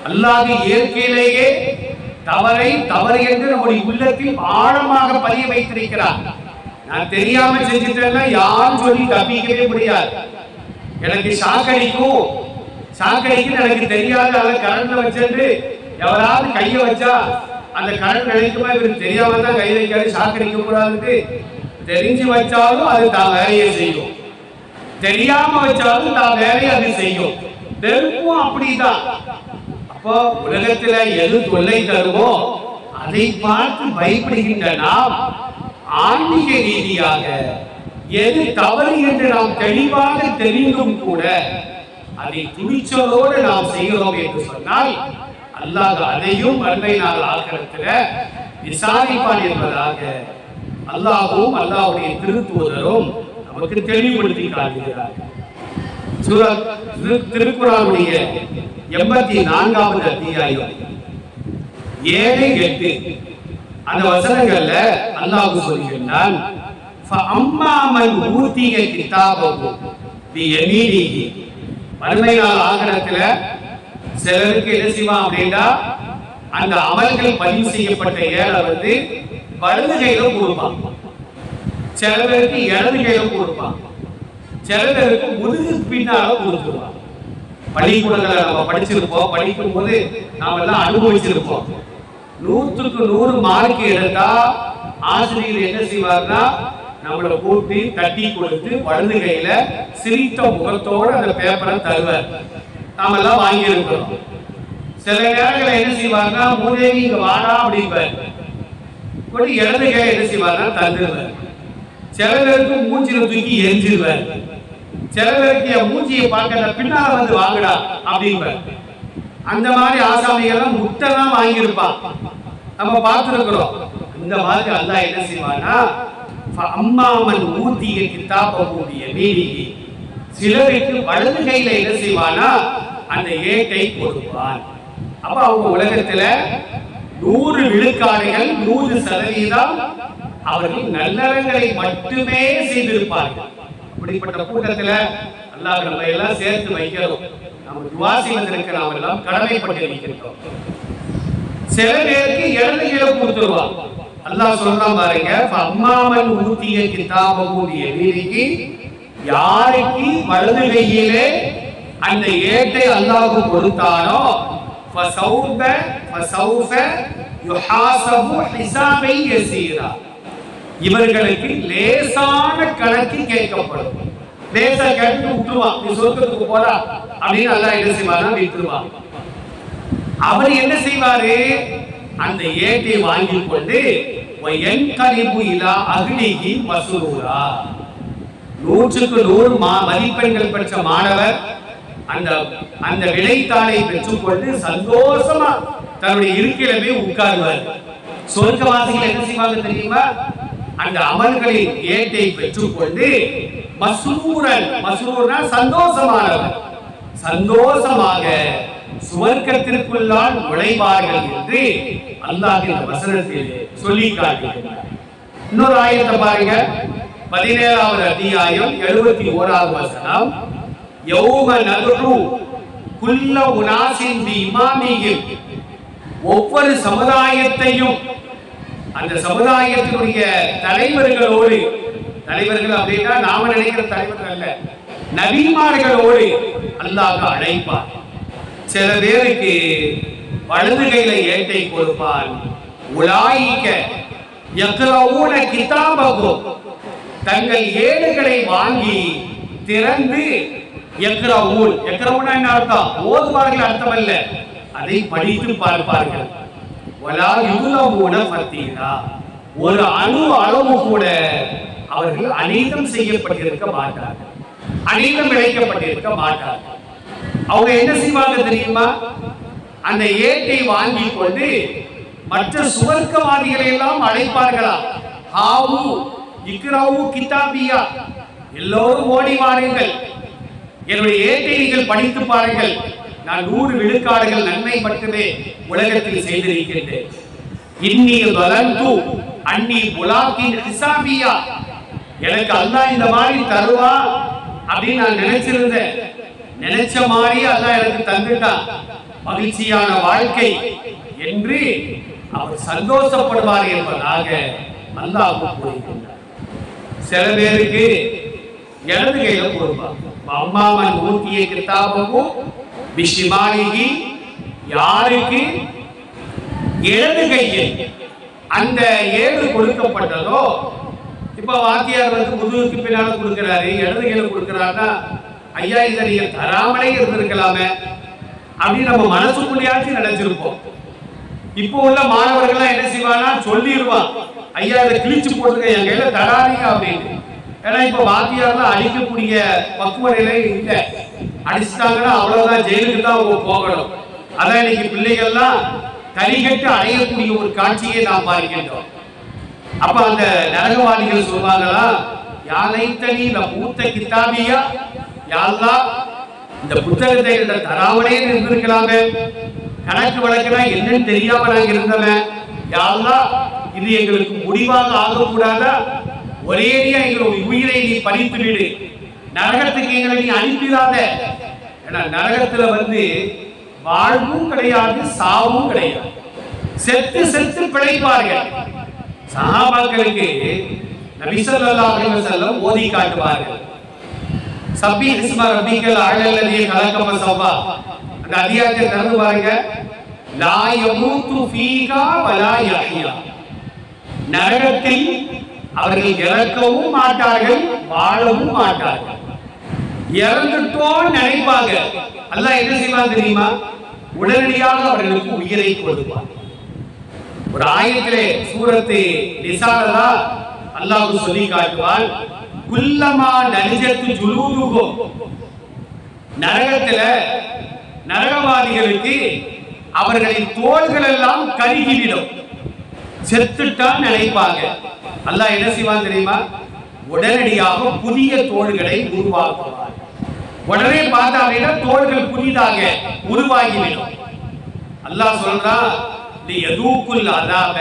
அல்லாஹ் இயற்கையிலேயே தவறை தவறு என்று நம்முடைய உள்ளத்தில் ஆழமாக பதிய வைத்திருக்கிறார். நான் தெரியாம செஞ்சுட்டேன்னா யாரும் சொல்லி தப்பிக்கவே முடியாது. எனக்கு சாக்கடிக்கும் எனக்கு தெரியாத அதை கரண்ட்ல வச்சிருந்து எவராவது கைய வச்சா அந்த கரண்ட் நினைக்குமா இவருக்கு தெரியாம தான் கை வைக்காது, சாக்கடிக்க கூடாது, தெரிஞ்சு வச்சாலும் அது தான் வேலையை செய்யும், தெரியாம வச்சாலும் தான் வேலையை அது செய்யும். நெருப்பும் அப்படிதான். அப்போ உலகத்துல எது தொல்லை தருமோ அதை பார்த்து பயப்படுகின்ற நாம் ஆன்மீக ரீதியாக எது தவறு என்று நாம் தெளிவாக தெரிந்தும் கூட அதை துணிச்சலோடு நாம் செய்கிறோம் என்று சொன்னால் அல்லாஹ் அதையும் மறுமை நாள் ஆகிரத்துல விசாரிப்பான் என்பதாக அல்லாஹ்வும் அல்லாஹ்வுடைய திருத்தூதரும் நமக்கு தெளிவுபடுத்தி காட்டுகிறார். திருக்குர்ஆனுடைய 84வது அத்தியாயம் 7, 8 அந்த வசனங்கள்ல அல்லாஹ் சொல்கிறான் ஃபஅம்மா மன் ஊதிய கிதாபஹு பியமீனிஹி. மறுமை நாள் ஆகிரத்துல சிலருக்கு என்ன செய்வான் அப்படின்னா அந்த அமல்கள் பதிவு செய்யப்பட்ட ஏழை வந்து வலது கையில கொடுப்பான், சில பேருக்கு இடது கையில கொடுப்பான், சில பேருக்கு முதுகு பின்னால கொடுத்துருவான். பள்ளிக்கூடங்களை நம்ம படிச்சிருப்போம், படிக்கும் போது நாம எல்லாம் அனுபவிச்சிருப்போம். 100க்கு 100 மார்க் எடுத்தா ஆசிரியர் என்ன செய்வார்னா நம்மளை கூட்டி தட்டி கொடுத்து வலது கையில சிரித்த முகத்தோட அந்த பேப்பரை தருவார். நாம எல்லாம் வாங்கி இருக்கிறோம். சில நேரங்களில் என்ன செய்வார்னா மூதேவி இங்க வாடா அப்படின்பார், இடது கையில என்ன செய்வார்னா தந்துடுவார். சில பேருக்கு மூஞ்சில தூக்கி எரிஞ்சிருவார், சில பேருக்கு மூஞ்சியை பார்க்க பின்னால வந்து வாங்கடா அப்படின்பார். அந்த மாதிரி ஆசாமிகள் முட்டை தான் வாங்கியிருப்பான், நம்ம பார்த்துருக்கிறோம். இந்த மாதிரி அல்லாஹ் என்ன செய்வானா அம்மா மன் ஊதிய கிதாபஹு பியமீனிஹி, சிலருக்கு வலது கையில என்ன செய்வானா அந்த ஏட்டை கொடுப்பான். அப்ப அவங்க உலகத்துல 100 விழுக்காடுகள் 100% அவர்கள் நல்லறங்களை மட்டுமே செய்திருப்பார்கள். அப்படிப்பட்ட கூட்டத்துல அல்லாஹ் நம்ம எல்லாம் சேர்த்து வைக்கிறோம். நம்ம துஆ செய்வதற்கு நாம் எல்லாம் கடமைப்பட்டு இருக்கிறோம். சில பேருக்கு இடது கையில கொடுத்துருவான். அல்லாஹ் சொல்றான் பாருங்க, அம்மா மன் ஊதிய கிதாபஹு பியமீனிஹி, யாருக்கு வலது கையிலே அந்த ஏட்டை அல்லாஹ் கொடுத்தானோ ஃபஸௌஃப யுஹாஸபு ஹிசாபன் யஸீரா, இவர்களுக்கு லேசான கணக்கு கேட்கப்படும். லேசா கேட்டு விட்டுருவான், நீ சொர்க்கத்துக்கு போடா அப்படின்னு அல்லாஹ் என்ன செய்வானா விட்டுருவான். அவர் என்ன செய்வாரு, அந்த ஏட்டை வாங்கி கொண்டு வயன்கலிபு இலா அஹ்லிஹி மஸ்ரூரா, 100க்கு 100 மதிப்பெண்கள் பெற்ற மாணவர் அந்த விடைத்தாளை பெற்றுக்கொண்டு சந்தோஷமா தன்னுடைய இருக்கையில போய் உட்காருவார். சொர்க்கவாசிகள் என்ன செய்வாங்க தெரியுமா, அந்த அமல்களின் ஏட்டை பெற்றுக்கொண்டு மஸ்ரூரன், மஸ்ரூர்னா சந்தோஷமானவர், சந்தோஷமாக சுவர்க்கத்திற்குள்ளால் நுழைவார்கள் என்று அல்லாஹ் இந்த வசனத்தில் சொல்லி காட்டுகிறார். இன்னொரு ஆயத்தை பாருங்க, 17வது அத்தியாயம் 71வது வசனம், யௌம நதுஉ குல்ல உனாஸின் பிஇமாமிஹிம், ஒவ்வொரு சமுதாயத்தையும் அந்த சமுதாயத்தினுடைய தலைவர்களோடு, தலைவர்கள் அப்படின்னா நாம நினைக்கிற தலைவர்கள் அல்ல, நபிமார்களோடு அல்லாஹ் அழைப்பார். சில பேருக்கு வலது கையில ஏட்டை கொடுப்பான். உலாயிக யக்ரஊன கிதாபஹு, தங்கள் ஏடுகளை வாங்கி திறந்து யக்ரஊன், யக்ரஊனா என்ன அர்த்தம், ஓதுவார்கள் அர்த்தம் அல்ல, அதை படித்து பார்ப்பார்கள். வலா யுலமூன ஃபதீலா, ஒரு அணு அளவு கூட அவர்கள் அநீதம் செய்யப்பட்டிருக்க மாட்டார்கள், அநீதம் இழைக்கப்பட்டிருக்க மாட்டார்கள். அவங்க என்ன செய்வாங்க தெரியுமா, அந்த ஏட்டை வாங்கி கொண்டு மற்ற சுவர்க்கவாதிகளை எல்லாம் அழைப்பார்களா, ஹாவு இக்ராவு கிதாபியா, எல்லோரும் ஓடி வாருங்கள், என்னுடைய ஏட்டை நீங்கள் படித்து பாருங்கள், நான் 100 விழுக்காடுகள் நன்மை மட்டுமே உலகத்தில் செய்திருக்கின்றேன். இன்னி வலந்து அன்னி முலாக்கின் ஹிசாபியா, எனக்கு அல்லாஹ் இந்த மாதிரி தருவா அப்படின்னு நான் நினைச்சிருந்தேன், நினைச்ச மாதிரி அல்லாஹ் எனக்கு தந்துட்டான், மகிழ்ச்சியான வாழ்க்கை என்று அவர் சந்தோஷப்படுவார் என்பதாக அல்லாஹ் கூறுகின்றார். சில பேருக்கு இடது கையில கொடுப்பார். அம்மா மன் ஊதிய கிதாபஹு பிஷிமாலிஹி, யாருக்கு இடது கையில் அந்த ஏடு கொடுக்கப்பட்டதோ, இப்ப வாத்தியார் வந்து முதுகுக்கு பின்னால கொடுக்கிறாரு, இடது கையில கொடுக்கிறாருன்னா ஐயா இதை நீங்க தராமலே இருந்திருக்கலாமே அப்படின்னு நம்ம மனசுக்குள்ளையாச்சும் நினைச்சிருப்போம். இப்போ உள்ள மாணவர்கள் என்ன செய்வானா சொல்லிடுவான், ஐயா இதை கிழிச்சு போட்டுருக்க, என் கையில தராதீங்க அப்படின்னு. ஏன்னா இப்ப வாத்தியார்லாம் அடிக்கக்கூடிய பக்குவ நிலை இல்லை, அடிச்சுட்டாங்கன்னா அவ்வளவுதான், ஜெயிலுக்கு தான் அவங்க போகணும். அதான் இன்னைக்கு பிள்ளைகள்லாம் தனிகட்டு அடையக்கூடிய ஒரு காட்சியை நாம் பார்க்கின்றோம். அப்ப அந்த நரகவாதிகள் சொல்வாங்களா, யானைத்தனி பூத்த கிதாபியா, யாழ்லா இந்த புத்தகத்தை தராமலே இருந்திருக்கலாமே, கணக்கு வழக்குனா என்னன்னு தெரியாம நாங்க இருந்தவன், யா அல்லாஹ் இது எங்களுக்கு முடிவாக ஆகக்கூடாதா, ஒரேடியா எங்களுடைய உயிரை நீ பறித்து விடு, நரகத்துக்கு எங்களை நீ அனுப்பிடாத. ஏன்னா நரகத்துல வாழ்வும் கிடையாது, சாவும் கிடையாது, செத்து செத்து பிழைப்பார்கள். சஹாபாக்களுக்கு நபி ஸல்லல்லாஹு அலைஹி வஸல்லம் ஓதி காட்டுவார்கள். சப்பீஹ் இஸ்ம ரப்பிக்கல் அலல்லதி கலக ஃபஸவா, அந்த அத்தியாயத்தை திறந்து பாருங்க. லா யமூது ஃபீகா வலா யஹ்யா, நரகத்தில் அவர்கள் இறக்கவும் மாட்டார்கள், வாழவும் மாட்டார்கள். இறந்துட்டோம் நினைப்பாங்க, அல்லாஹ் என்ன செய்வான் தெரியுமா? உடனடியாக அவர்களுக்கு உயிரை கொடுப்பான். ஒரு ஆயத்திலே சூரத்து நிசாலா அல்லாஹ் சொல்லி காட்டுவான், குல்லமா நலிஜத்து ஜுலூதுஹும், நரகத்துல நரகவாதிகளுக்கு அவர்களின் தோள்கள் எல்லாம் கருகிவிடும், செத்துட்டான் நினைப்பாங்க. அல்லாஹ் என்ன செய்வான் தெரியுமா? உடனடியாக புதிய தோள்களை உருவாக்குவார். உடனே பார்த்தாங்கன்னா தோள்கள் புதிதாக உருவாகிவிடும். அல்லாஹ் சொல்றான், நீ யதூக்குல் அதாப,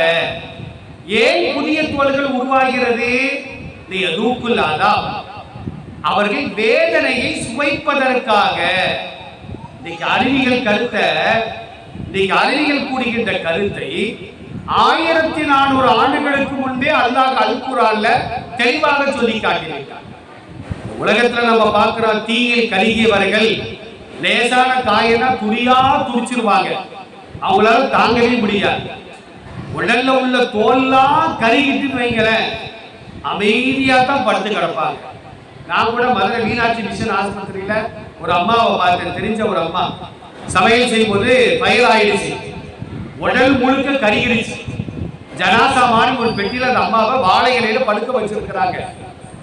ஏன் புதிய தோள்கள் உருவாகிறது? நீ யதூக்குல் அதாப், அவர்கள் வேதனையை சுவைப்பதற்காக. இன்னைக்கு அறிவியல் கருத்தை, இன்னைக்கு அறிவியல் கூறுகின்ற கருத்தை 1400 ஆண்டுகளுக்கு முன்பே அல்லாஹ் அல் குர்ஆன்ல தெளிவாக சொல்லி காட்டியிருக்கார். உலகத்துல நம்ம பார்க்கிறோம், தீயில் கருகியவர்கள் லேசான காயனா துரியா துடிச்சிருவாங்க, அவங்களால தாங்கவே முடியாது. உடல்ல உள்ள தோல்லாம் கருகிட்டு வைங்களேன், அமைதியா தான் படுத்து கிடப்பாங்க. நான் கூட மதுரை மீனாட்சி மிஷன் ஆஸ்பத்திரியில ஒரு அம்மாவை பார்த்தேன், தெரிஞ்ச ஒரு அம்மா. சமையல் செய்யும் போது ஃபயர் ஆயிடுச்சு, உடல் முழுக்க கருகிடுச்சு. ஜனாசா மாதிரி ஒரு பெட்டியில அந்த அம்மாவை வாழை இலையில படுக்க வச்சிருக்கிறாங்க.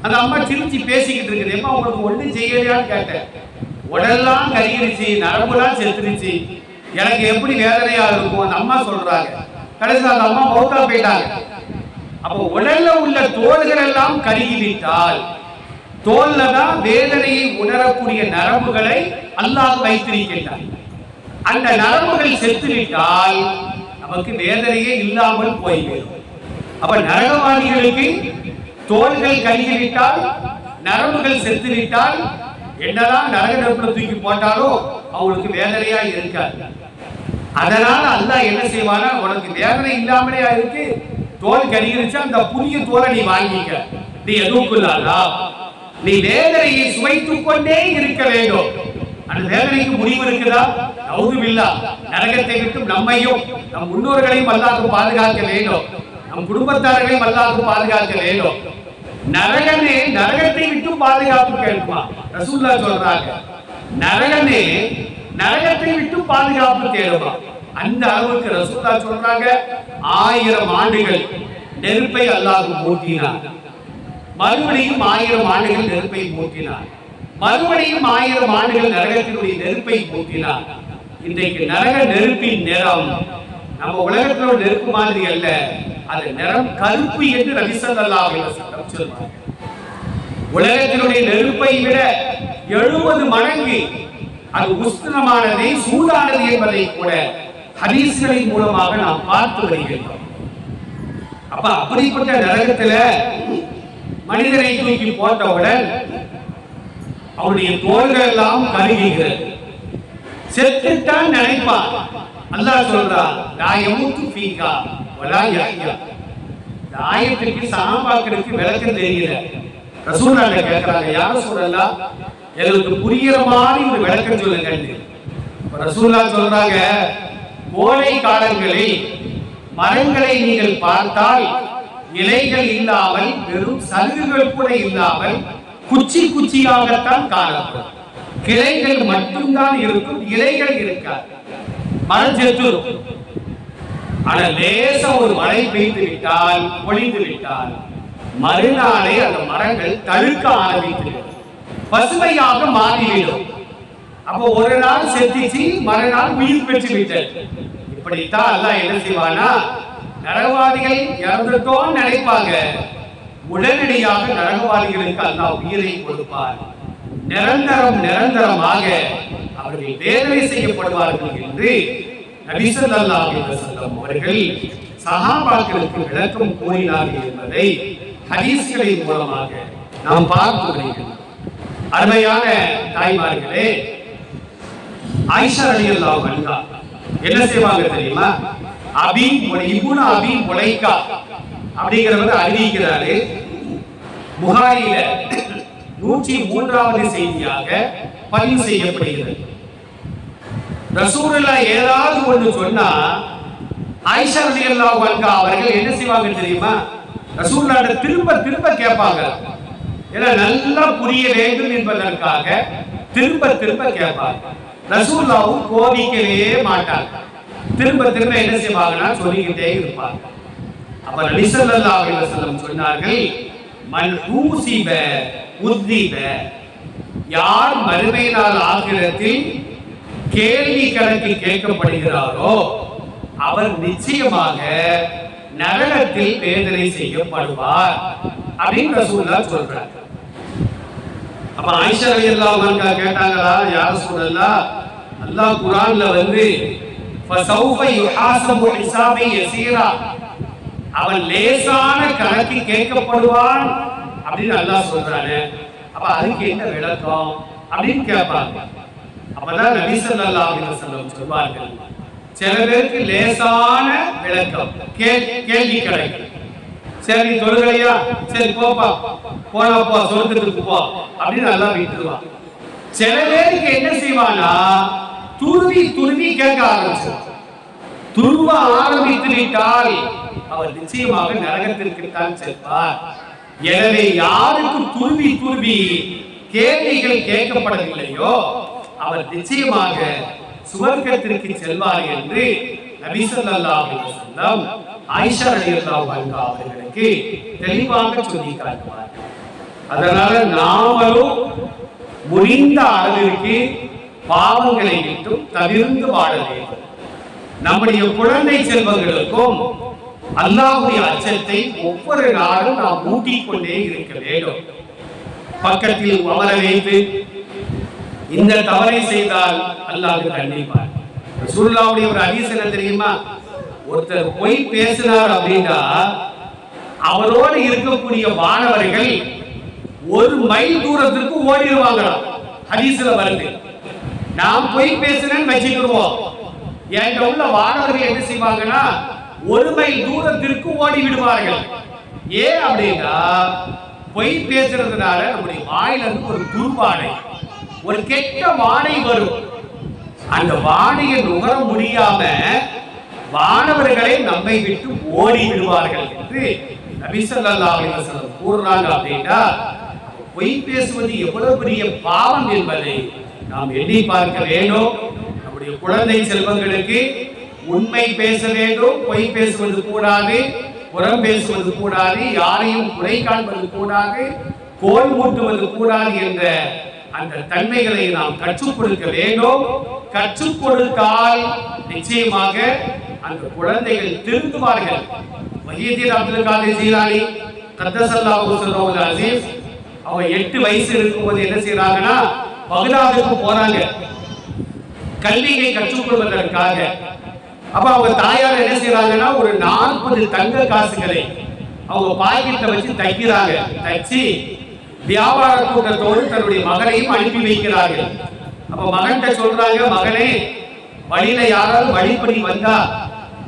அந்த அம்மா சிரிச்சு பேசிக்கிட்டு இருக்குது, அம்மா உங்களுக்கு ஒண்ணும் செய்யலையான்னு கேட்டேன். உடல்லாம் கருகிடுச்சு, நரம்புலாம் செத்துருச்சு, எனக்கு எப்படி வேதனையா இருக்கும்? அந்த அம்மா சொல்றாங்க. கடைசியில் அந்த அம்மா மௌத்தா போயிட்டாங்க. அப்போ உடல்ல உள்ள தோள்கள் எல்லாம் கருகிவிட்டால், தோல்ல தான் வேதனையை உணரக்கூடிய நரம்புகளை அல்லாஹ் வைத்திருக்கின்றார். அந்த நரம்புகள் செத்துவிட்டால் நமக்கு வேதனையே இல்லாமல் போய்விடும். அப்ப நரகவாதிகளுக்கு தோள்கள் கருகிவிட்டால், நரம்புகள் செத்துவிட்டால், என்னதான் நரக நெருப்புல தூக்கி போட்டாலும் அவங்களுக்கு வேதனையா இருக்காது. அதனால அல்லாஹ் என்ன செய்வானா, உனக்கு வேதனை இல்லாமலே இருக்கு, தோல் கருகிருச்சா அந்த புதிய தோலை நீ வாங்கிக்க, நீ எதுக்குள்ளாதா, நீ வேதனையை சுவைத்துக் கொண்டே இருக்க வேண்டும். அந்த வேதனைக்கு முடிவு இருக்குதா? நவுதுபில்லா, நரகத்தை விட்டு நம்மையும் நம் முன்னோர்களையும் அல்லாஹ் பாதுகாக்க வேண்டும், நம் குடும்பத்தார்களையும் அல்லாஹ் பாதுகாக்க வேண்டும். நரகமே நரகத்தை விட்டு பாதுகாப்பு கேட்பா. ரசூலுல்லாஹ் சொல்றாங்க, நரகமே நரகத்தை விட்டு பாதுகாப்பு தேடுமா. அந்த அளவுக்கு ரசூலுல்லாஹ் சொல்றாங்க, 1000 ஆண்டுகள் நெருப்பை அல்லாஹ் மூட்டினார், மறுபடியும் 1000 ஆண்டுகள் நெருப்பை மூட்டினார், மறுபடியும் 1000 ஆண்டுகள் நரகத்தினுடைய நெருப்பை மூட்டினார். இன்றைக்கு நரக நெருப்பின் நிறம் நம்ம உலகத்தில நெருப்பு மாதிரி அல்ல, அது நிறம் கருப்பு என்று நபி ஸல்லல்லாஹு அலைஹி வஸல்லம் சொல்றாங்க. உலகத்தினுடைய நெருப்பை விட 70 மடங்கு அது உஷ்ணமானது, சூடானது என்பதை கூட ஹதீஸ்களின் மூலமாக நாம் பார்த்து வருகிறோம். அப்ப அப்படிப்பட்ட நரகத்துல மனிதனை தூக்கி போட்டவுடன் அவருடைய தோள்கள் எல்லாம் கருகுகிறது, செத்துட்டான் நினைப்பான். அல்லாஹ் சொல்றான், லா யமூது ஃபீகா வலா யஹ்யா. இந்த ஆயத்துக்கு சஹாபாக்களுக்கு விளக்கம் தெரியல. ரசூலுல்லாஹ் கேக்குறாங்க, யா ரசூலல்லாஹ் எங்களுக்கு புரியுற மாதிரி ஒரு விளக்கம் சொல்லுங்க. ரசூலுல்லாஹ் சொல்றாங்க, கோடை காலங்களில் மரங்களை நீங்கள் பார்த்தால் இலைகள் இல்லாமல், வெறும் சருகுகள் கூட இல்லாமல் குச்சி குச்சியாகத்தான் காணப்படும். கிளைகள் மட்டும்தான் இருக்கும், இலைகள் இருக்காது. மரம் செத்துரும். ஆனால் லேசா ஒரு மழை பெய்து விட்டால், பொழிந்து விட்டால், மறுநாளே அந்த மரங்கள் தழுக்க ஆரம்பித்து பசுமையாக மாறிவிடும். அப்போ ஒரு நாள் செத்துச்சு, மறுநாள் உயிர் பெற்று விட்டது. இப்படித்தான் அல்லாஹ் என்ன செய்வானா, நரகவாதிகள் இறந்துட்டோன்னு நினைப்பாங்க, உடனடியாக நரகவாதிகளுக்கு அல்லாஹ் உயிரை கொடுப்பார். நிரந்தரமாக அவர்கள் வேதனை செய்யப்படுவார்கள் என்று நபி ஸல்லல்லாஹு அலைஹி வஸல்லம் அவர்கள் சஹாபாக்களுக்கு விளக்கம் கூறினார்கள் என்பதை ஹதீஸ்களின் மூலமாக நாம் பார்க்கிறோம். அருமையான தாய்மார்களே, ஆயிஷா ரலியல்லாஹு அன்ஹா என்ன செய்வாங்க தெரியுமா? இப்னு அபி முலைகா அப்படிங்கிறவர் அறிவிக்கிறாரு. புகாரில 103வது செய்தியாக பதிவு செய்யப்படுகிறது. ரசூலுல்லாஹ் ஏதாவது ஒன்று சொன்னா ஆயிஷா ரலியல்லாஹு அன்ஹா அவர்கள் என்ன செய்வாங்க தெரியுமா? ரசூலுல்லாஹ் திரும்ப திரும்ப கேட்பாங்க. ஏன்னா நல்லா புரிய வேண்டும் என்பதற்காக திரும்ப திரும்ப கேட்பாங்க. ரசூலுல்லாஹ் கோபிக்கவே மாட்டாங்க. திரும்ப திரும்ப என்ன செய்வாங்கன்னா சொல்லிக்கிட்டே இருப்பாங்க. அப்ப நபி ஸல்லல்லாஹு அலைஹி வஸல்லம் சொன்னார்கள், மன் ஊசிப உத்திப, யார் மறுமை நாள் ஆகிரத்தில் கேள்வி கணக்கு கேட்கப்படுகிறாரோ அவர் நிச்சயமாக நரகத்தில் வேதனை செய்யப்படுவார் அப்படின்னு ரசூலுல்லாஹ் சொல்றாங்க. அப்ப ஆயிஷா ரலியல்லாஹு அன்ஹா கேட்டாங்களா, யா ரசூலல்லாஹ், அல்லாஹ் குர்ஆன்ல வந்து ஃபஸௌஃப யுஹாஸபு ஹிசாபி யஸீரா, அவன் லேசான கணக்கு கேட்கப்படுவான் அப்படின்னு அல்லாஹ் சொல்றானே, அப்ப அதுக்கு என்ன விளக்கம் அப்படின்னு கேட்பாங்க. அப்பதான் நபி ஸல்லல்லாஹு அலைஹி வஸல்லம் சொல்வார்கள், சில பேருக்கு லேசான விளக்கம் கேள்வி கிடைக்கும். சரி தொழுகலையா, சரி போப்பா, போனா போ, சொர்க்கத்துக்கு போ அப்படின்னு நல்லா விட்டுருவான். சில பேருக்கு என்ன செய்வானா, துருவி துருவி கேட்க ஆரம்பிச்சார். துருவ ஆரம்பித்து விட்டால் அவர் நிச்சயமாக நரகத்திற்கு தான் செல்வார். எனவே யாருக்கு துருவி துருவி கேள்விகள் கேட்கப்படவில்லையோ அவர் நிச்சயமாக சுவர்க்கத்திற்கு செல்வார் என்று நபி ஸல்லல்லாஹு அலைஹி வஸல்லம் ஆயிஷா ரலியல்லாஹு அன்ஹா அவர்களுக்கு தெளிவாக சொல்லி காட்டுவார். அதனால நாமளும் முடிந்த அளவிற்கு பாவங்களை விட்டு தவிர்த்து வாழ வேண்டும். நம்முடைய குழந்தை செல்வங்களுக்கும் அல்லாஹ்வுடைய அச்சத்தை ஒவ்வொரு நாளும் நாம் ஊட்டிக் கொண்டே இருக்க வேண்டும். பக்கத்தில் அமர வைத்து இந்த தவறை செய்தால் அல்லாஹ் கண்டிப்பார். ரசூலுல்லாஹ்வுடைய ஒரு ஹதீஸ் என்ன தெரியுமா? ஒருத்தர் போய் பேசினார் அப்படின்னா அவரோடு இருக்கக்கூடிய மாணவர்கள் 1 மைல் தூரத்திற்கு ஓடிடுவாங்களாம். ஹதீஸ்ல வருது. நாம் போய் பேசினேன்னு வச்சுக்கிடுவோம், என்கிட்ட உள்ள மாணவர்கள் என்ன செய்வாங்கன்னா 1 மைல் தூரத்திற்கு ஓடி விடுவார்கள். ஏன் அப்படின்னா பொய் பேசுறதுனால நம்முடைய வாயிலிருந்து ஒரு துர்வாடை, ஒரு கெட்ட வாடை வரும். அந்த வாடையை நுகர முடியாம வானவர்களை நம்மை விட்டு ஓடி விடுவார்கள் என்று நபி ஸல்லல்லாஹு அலைஹி வஸல்லம் கூறுறாங்க. அப்படின்னா பொய் பேசுவது எவ்வளவு பெரிய பாவம் என்பதை நாம் எண்ணி பார்க்க வேண்டும். நம்முடைய குழந்தை செல்வங்களுக்கு உண்மை பேச வேண்டும், பொய் பேசுவது கூடாது, புறம் பேசுவது கூடாது, யாரையும் குறை காண்பது கூடாது, கோல் மூட்டுவது கூடாது என்ற அந்த தன்மைகளை நாம் கற்றுக் கொடுக்க வேண்டும். கற்றுக் கொடுத்தால் நிச்சயமாக அந்த குழந்தைகள் திருந்துவார்கள். முஹியுத்தீன் அப்துல் காதிர் ஜீலானி கத்தஸல்லாஹு சிர்ரஹுல் அஸீஸ் அவங்க 8 வயசு இருக்கும்போது என்ன செய்யறாங்கன்னா பகதாதுக்கு போறாங்க கல்வியை கற்றுக்கொள்வதற்காக. அப்ப அவங்க தாயார் என்ன செய்யறாங்கன்னா ஒரு 40 தங்க காசுகளை அவங்க பாக்கெட்ல வச்சு தைக்கிறாங்க. தைச்சு வியாபார கூட்டத்தோடு தன்னுடைய மகனையும் அனுப்பி வைக்கிறார்கள். அப்ப மகன்கிட்ட சொல்றாங்க, மகனே வழியில யாராவது வழிப்படி வந்தா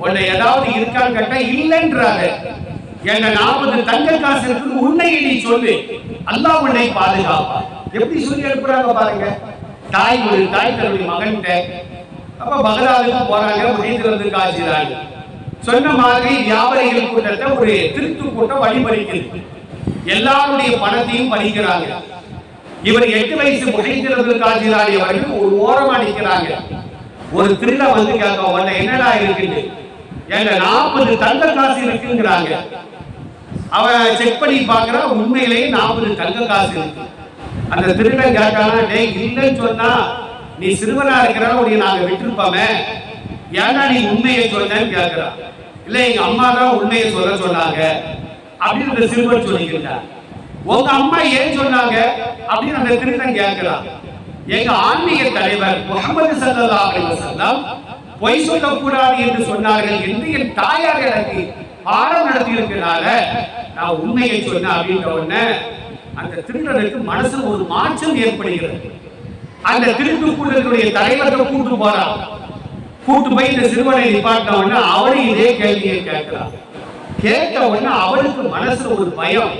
உன்னை ஏதாவது இருக்கான்னு கேட்டா இல்லைன்றாங்க. எங்க 40 தங்க காசு இருக்கு, உன்னை நீ சொல்லு, அல்லாஹ் உன்னை பாதுகாப்பான். எப்படி சொல்லி அனுப்புறாங்க பாருங்க தாய், ஒரு தாய் தன்னுடைய மகன்கிட்ட. அப்ப பகதாதுக்கு போறாங்க. முஹியுத்தீன் காஜிலானி சொன்ன மாதிரி வியாபாரிகள் கூட்டத்தை ஒரு திருட்டு கூட்டம் வழிபறிக்கிறது. எல்லாருடைய பணத்தையும் பறிக்கிறாங்க. இவர் 8 வயசு முஹியுத்தீன் காஜிலானி அவர்கள் ஒரு ஓரமா நிற்கிறாங்க. ஒரு திருட வந்து கேட்க, உன்னை என்னடா இருக்குது? எங்க 40 தங்க காசு இருக்குங்கிறாங்க. அவன் செக் பண்ணி பார்க்கறான், உண்மையிலேயே 40 தங்க காசு இருக்கு. அந்த திருடன் கேட்டானா, டேய் இல்லைன்னு சொன்னா நீ சிறுவனா இருக்கிறான், உடைய நாங்க விட்டுருப்போமே, ஏன்னா நீ உண்மையை சொன்னேன்னு கேட்கிறான். இல்ல எங்க அம்மா தான் உண்மையை சொல்ல சொன்னாங்க அப்படின்னு அந்த சிறுவன் சொல்லிக்கிட்டான். உங்க அம்மா ஏன் சொன்னாங்க அப்படின்னு அந்த திருடன் கேட்கிறான். எங்க ஆன்மீக தலைவர் முஹம்மது ஸல்லல்லாஹு அலைஹி வஸல்லம் பொய் சொல்லக்கூடாது என்று சொன்னார்கள் என்று என் தாயார் எனக்கு பாடம் நடத்தி இருக்கிறனால நான் உண்மையை சொன்னேன் அப்படின்ற உடனே அந்த திருடனுக்கு மனசுல ஒரு மாற்றம் ஏற்படுகிறது. அந்த திருட்டு கூட்டத்தினுடைய தலைவரை கூட்டு போறான். கூட்டு போய் இந்த சிறுவனை நிப்பாட்ட உடனே அவரும் இதே கேள்வியை கேட்கிறார். கேட்ட உடனே அவருக்கு மனசுல ஒரு பயம்,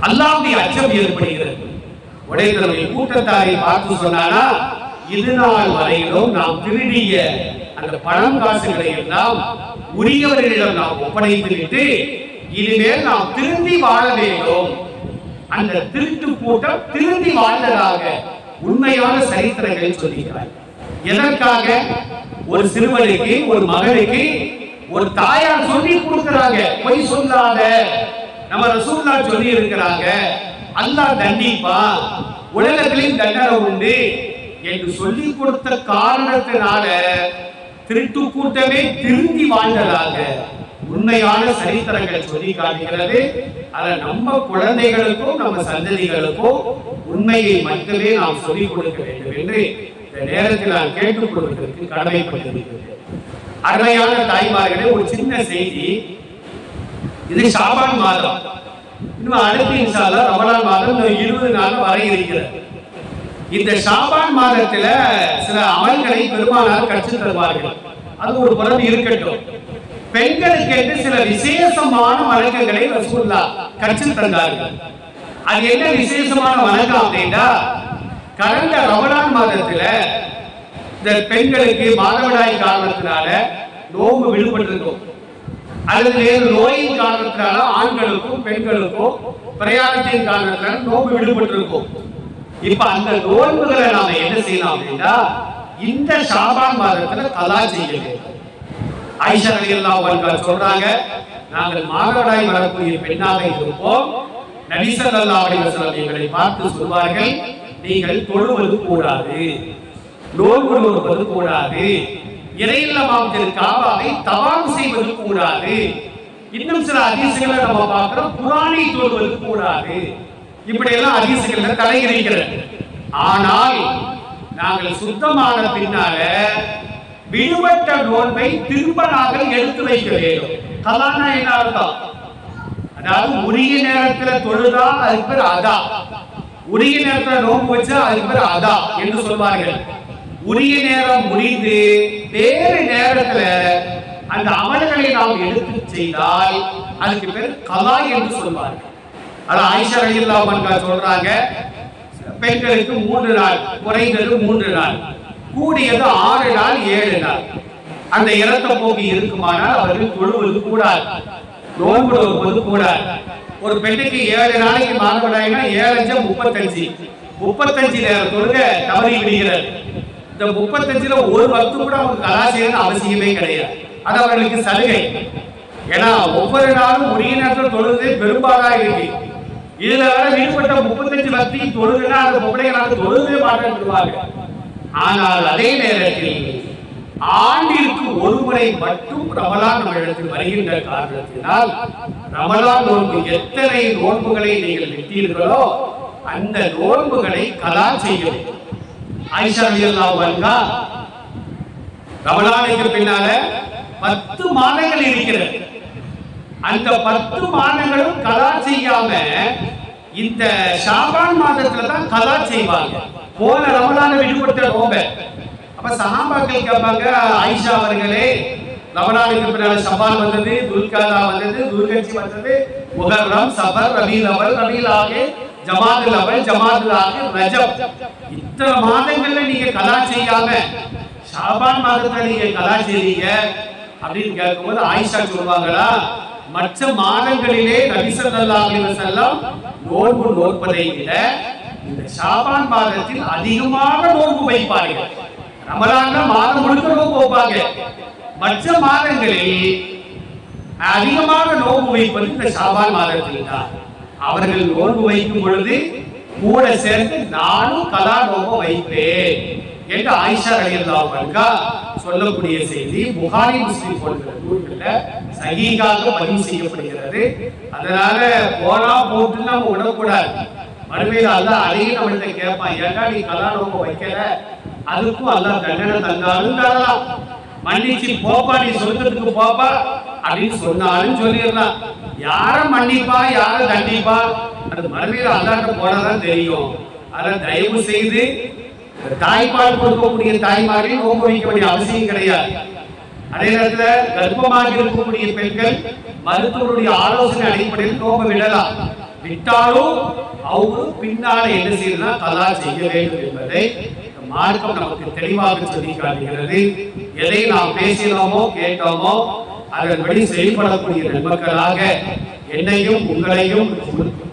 அல்லாஹ்வுடைய அச்சம் ஏற்படுகிறது. உடனே தன்னுடைய கூட்டத்தாரை பார்த்து சொன்னானா, இது நாள் வரையிலும் நாம் திருடிய அந்த பணம் காசுகளை எல்லாம் உரியவர்களிடம் நாம் ஒப்படைத்துவிட்டு இனிமேல் நாம் திருந்தி வாழ வேண்டும். அந்த திருட்டு கூட்டம் திருந்தி வாழ்ந்ததாக உண்மையான சரித்திரங்களை சொல்லுகிறார். எதற்காக? ஒரு சிறுவனுக்கு, ஒரு மகனுக்கு ஒரு தாயார் சொல்லி கொடுக்கிறாங்க, பொய் சொல்லாத. நம்ம ரசூலுல்லாஹ் சொல்லி இருக்கிறாங்க, அல்லாஹ் தண்டிப்பா, உலகத்திலும் தண்டனை உண்டு என்று சொல்லி கொடுத்த காரணத்தினால திருட்டு கூட்டமே திருந்தி வாழ்ந்ததாக உண்மையான சரித்திரங்கள் சொல்லி காட்டுகிறது. அதை நம்ம குழந்தைகளுக்கும் நம்ம சந்ததிகளுக்கும் உண்மையை மட்டுமே நாம் சொல்லிக் கொடுக்க வேண்டும் என்று இந்த நேரத்தில் நான் கேட்டுக் கொடுப்பதற்கு கடமைப்பட்டிருக்கிறேன். அருமையான தாய்மார்களே, ஒரு சின்ன செய்தி. இது ஷாபான் மாதம், இன்னும் அடுத்த இன்ஷா அல்லாஹ் ரமலான் மாதம் 20 நாள் வரை இருக்கிறது. இந்த ஷாபான் மாதத்துல சில அமல்களை பெருமானார் கற்றுத் தருவார்கள். அது ஒரு புறம் இருக்கட்டும், பெண்களுக்கு என்று சில விசேஷமான வணக்கங்களை ரசூலுல்லாஹ் கற்றுத் தந்தார்கள். அது என்ன விசேஷமான வணக்கம் அப்படின்னா, கடந்த ரமலான் மாதத்துல இந்த பெண்களுக்கு மாதவிடாய் காரணத்தினால நோன்பு விடுபட்டிருக்கும், அல்லது வேறு நோயின் காரணத்தினால ஆண்களுக்கும் பெண்களுக்கும் பிரயாணத்தின் காரணத்தினால நோன்பு விடுபட்டிருக்கும். இப்ப அந்த நோன்புகளை நாம என்ன செய்யலாம் அப்படின்னா, இந்த ஷாபான் மாதத்துல கலா செய்ய வேண்டும். ஆயிஷா ரலியல்லாஹு அன்ஹா சொல்றாங்க, நாங்கள் மாதவிடாய் வரக்கூடிய பெண்ணாக இருப்போம். நபி ஸல்லல்லாஹு அலைஹி வஸல்லம் எங்களை பார்த்து சொல்வார்கள், நீங்கள் தொழுவது கூடாது, நோன்பு நோற்பது கூடாது, இறையில்லமாம் காபாவை தவாஃப் செய்வது கூடாது. இன்னும் சில ஹதீஸ்களை நம்ம பார்க்கிறோம், குர்ஆனை தொழுவது கூடாது. இப்படி எல்லாம் ஹதீஸ்கள்ல தடை இருக்கிறது. ஆனால் நாங்கள் சுத்தமான பின்னால விடுபட்ட நோன்பை திரும்ப நாங்கள் எடுத்து வைக்க வேண்டும். கலானா என்ன அர்த்தம்? அதாவது உரிய நேரத்துல தொழுதா அதுக்கு பேர் அதா, உரிய நேரத்துல நோன்பு வச்சா அதுக்கு பேர் அதா என்று சொல்வார்கள். உரிய நேரம் முடிந்து வேறு நேரத்துல அந்த அமல்களை நாம் எடுத்து செய்தால் அதுக்கு பேர் கலா என்று சொல்வார்கள். அது ஆயிஷா ரலியல்லாஹு அன்ஹா சொல்றாங்க, பெண்களுக்கு 3 நாள், குறைந்தது 3 நாள், கூடியது 6 நாள் 7 நாள் அந்த இரத்த போக்கு இருக்குமானால் அவர்கள் தொழுவது கூடாது, நோன்பு நோற்பது கூடாது. ஒரு பெண்ணுக்கு 7 நாளைக்கு மாதவிடாய்னா 7 35 35 நேரம் தொழுக தவறி விடுகிறது. இந்த 35ல ஒரு வக்து கூட அவங்க கலா செய்யணும் அவசியமே கிடையாது. அது அவர்களுக்கு சலுகை. ஏன்னா ஒவ்வொரு நாளும் உரிய நேரத்தில் தொழுது பெரும்பாலா இருக்கு. இதுல வேற விடுபட்ட 35 வக்தையும் தொழுதுன்னா அந்த பொம்பளைகளாக தொழுதே மாட்டாங்க. ஆனால் அதே நேரத்தில் ஆண்டிற்கு ஒரு முறை மட்டும் ரமலான் நம்மிடத்தில் வருகின்ற காரணத்தினால் ரமலான் நோன்பு எத்தனை நோன்புகளை நீங்கள் விட்டீர்களோ அந்த நோன்புகளை கலா செய்ய வேண்டும். ஆயிஷா ரலியல்லாஹு அன்ஹா ரமலானுக்கு பின்னால 10 மாதங்கள் இருக்கிறது. அந்த 10 மாதங்களும் கலா செய்யாம இந்த ஷாபான் மாதத்துல தான் கலா செய்வாங்க. போன ரமலான விடுபட்ட நோன்ப. அப்ப சஹாபாக்கள் கேட்பாங்க, ஆயிஷா அவர்களே, ரமலானுக்கு பின்னால ஷபான் வந்தது, துல்காதா வந்தது, துல்கஜ் வந்தது, முஹர்ரம், சஃபர், ரபீல் அவல், ரபீல் ஆகிர், ஜமாதுல் அவல், ஜமாதுல் ஆகிர், ரஜப், இத்தனை மாதங்கள்ல நீங்க கலா செய்யாம ஷாபான் மாதத்துல நீங்க கலா செய்றீங்க அப்படின்னு கேட்கும்போது ஆயிஷா சொல்லுவாங்களா, மற்ற மாதங்களிலே நபி ஸல்லல்லாஹு அலைஹி வஸல்லம் நோன்பு நோற்பதை விட இந்த ஷாபான் மாதத்தில் அதிகமாக நோன்பு வைப்பார்கள். ரமலான்ல மாதம் முழுக்க நோன்பு வைப்பாங்க. மற்ற மாதங்களில் அதிகமாக நோன்பு வைப்பது இந்த ஷாபான் மாதத்தில் தான். அவர்கள் நோன்பு வைக்கும் பொழுது கூட சேர்ந்து நானும் கலா நோன்பு வைப்பேன் என்று ஆயிஷா ரலியல்லாஹு அன்ஹா சொல்லக்கூடிய செய்தி புகாரி முஸ்லிம் போன்ற நூல்கள்ல சஹீஹாக பதிவு செய்யப்படுகிறது. அதனால போனா போட்டு நம்ம விடக்கூடாது. மறுமையில அல்லாஹ் அதையும் நம்மள்ட்ட கேட்பான், ஏன்னா நீ கலா நோன்பு வைக்கல, அதுக்கும் அல்லாஹ் தண்டனை தந்தாலும் தரலாம். மன்னிச்சு போப்பா, நீ சொர்க்கத்துக்கு போப்பா அப்படின்னு சொன்னாலும் சொல்லிடலாம். யார மன்னிப்பா யார தண்டிப்பா அது மறுமையில அல்லாஹ்ட்ட போனதான் தெரியும். அதை தயவு செய்து தாய்ப்பால் கொடுக்கக்கூடிய தாய்மாரை நோன்பு வைக்க வேண்டிய அவசியம் கிடையாது. அதே நேரத்தில் கர்ப்பமாக இருக்கக்கூடிய பெண்கள் மருத்துவருடைய ஆலோசனை அடிப்படையில் நோன்பு விடலாம். விட்டாலும் அவங்க பின்னால என்ன செய்யலாம், கலா செய்ய வேண்டும் என்பதை மார்க்கம் நமக்கு தெளிவாக சொல்லி காட்டுகிறது. எதை நாம் பேசினோமோ கேட்டோமோ அதன்படி செயல்படக்கூடிய நன்மக்களாக என்னையும் உங்களையும்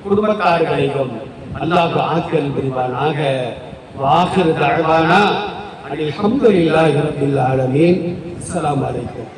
குடும்பத்தார்களையும் அல்லாஹ் ஆக்கிரல் புரிவானாக. வாஹிரு தஅவானா அல்ஹம்துலில்லாஹி ரப்பில் ஆலமீன். அஸ்ஸலாமு அலைக்கும்.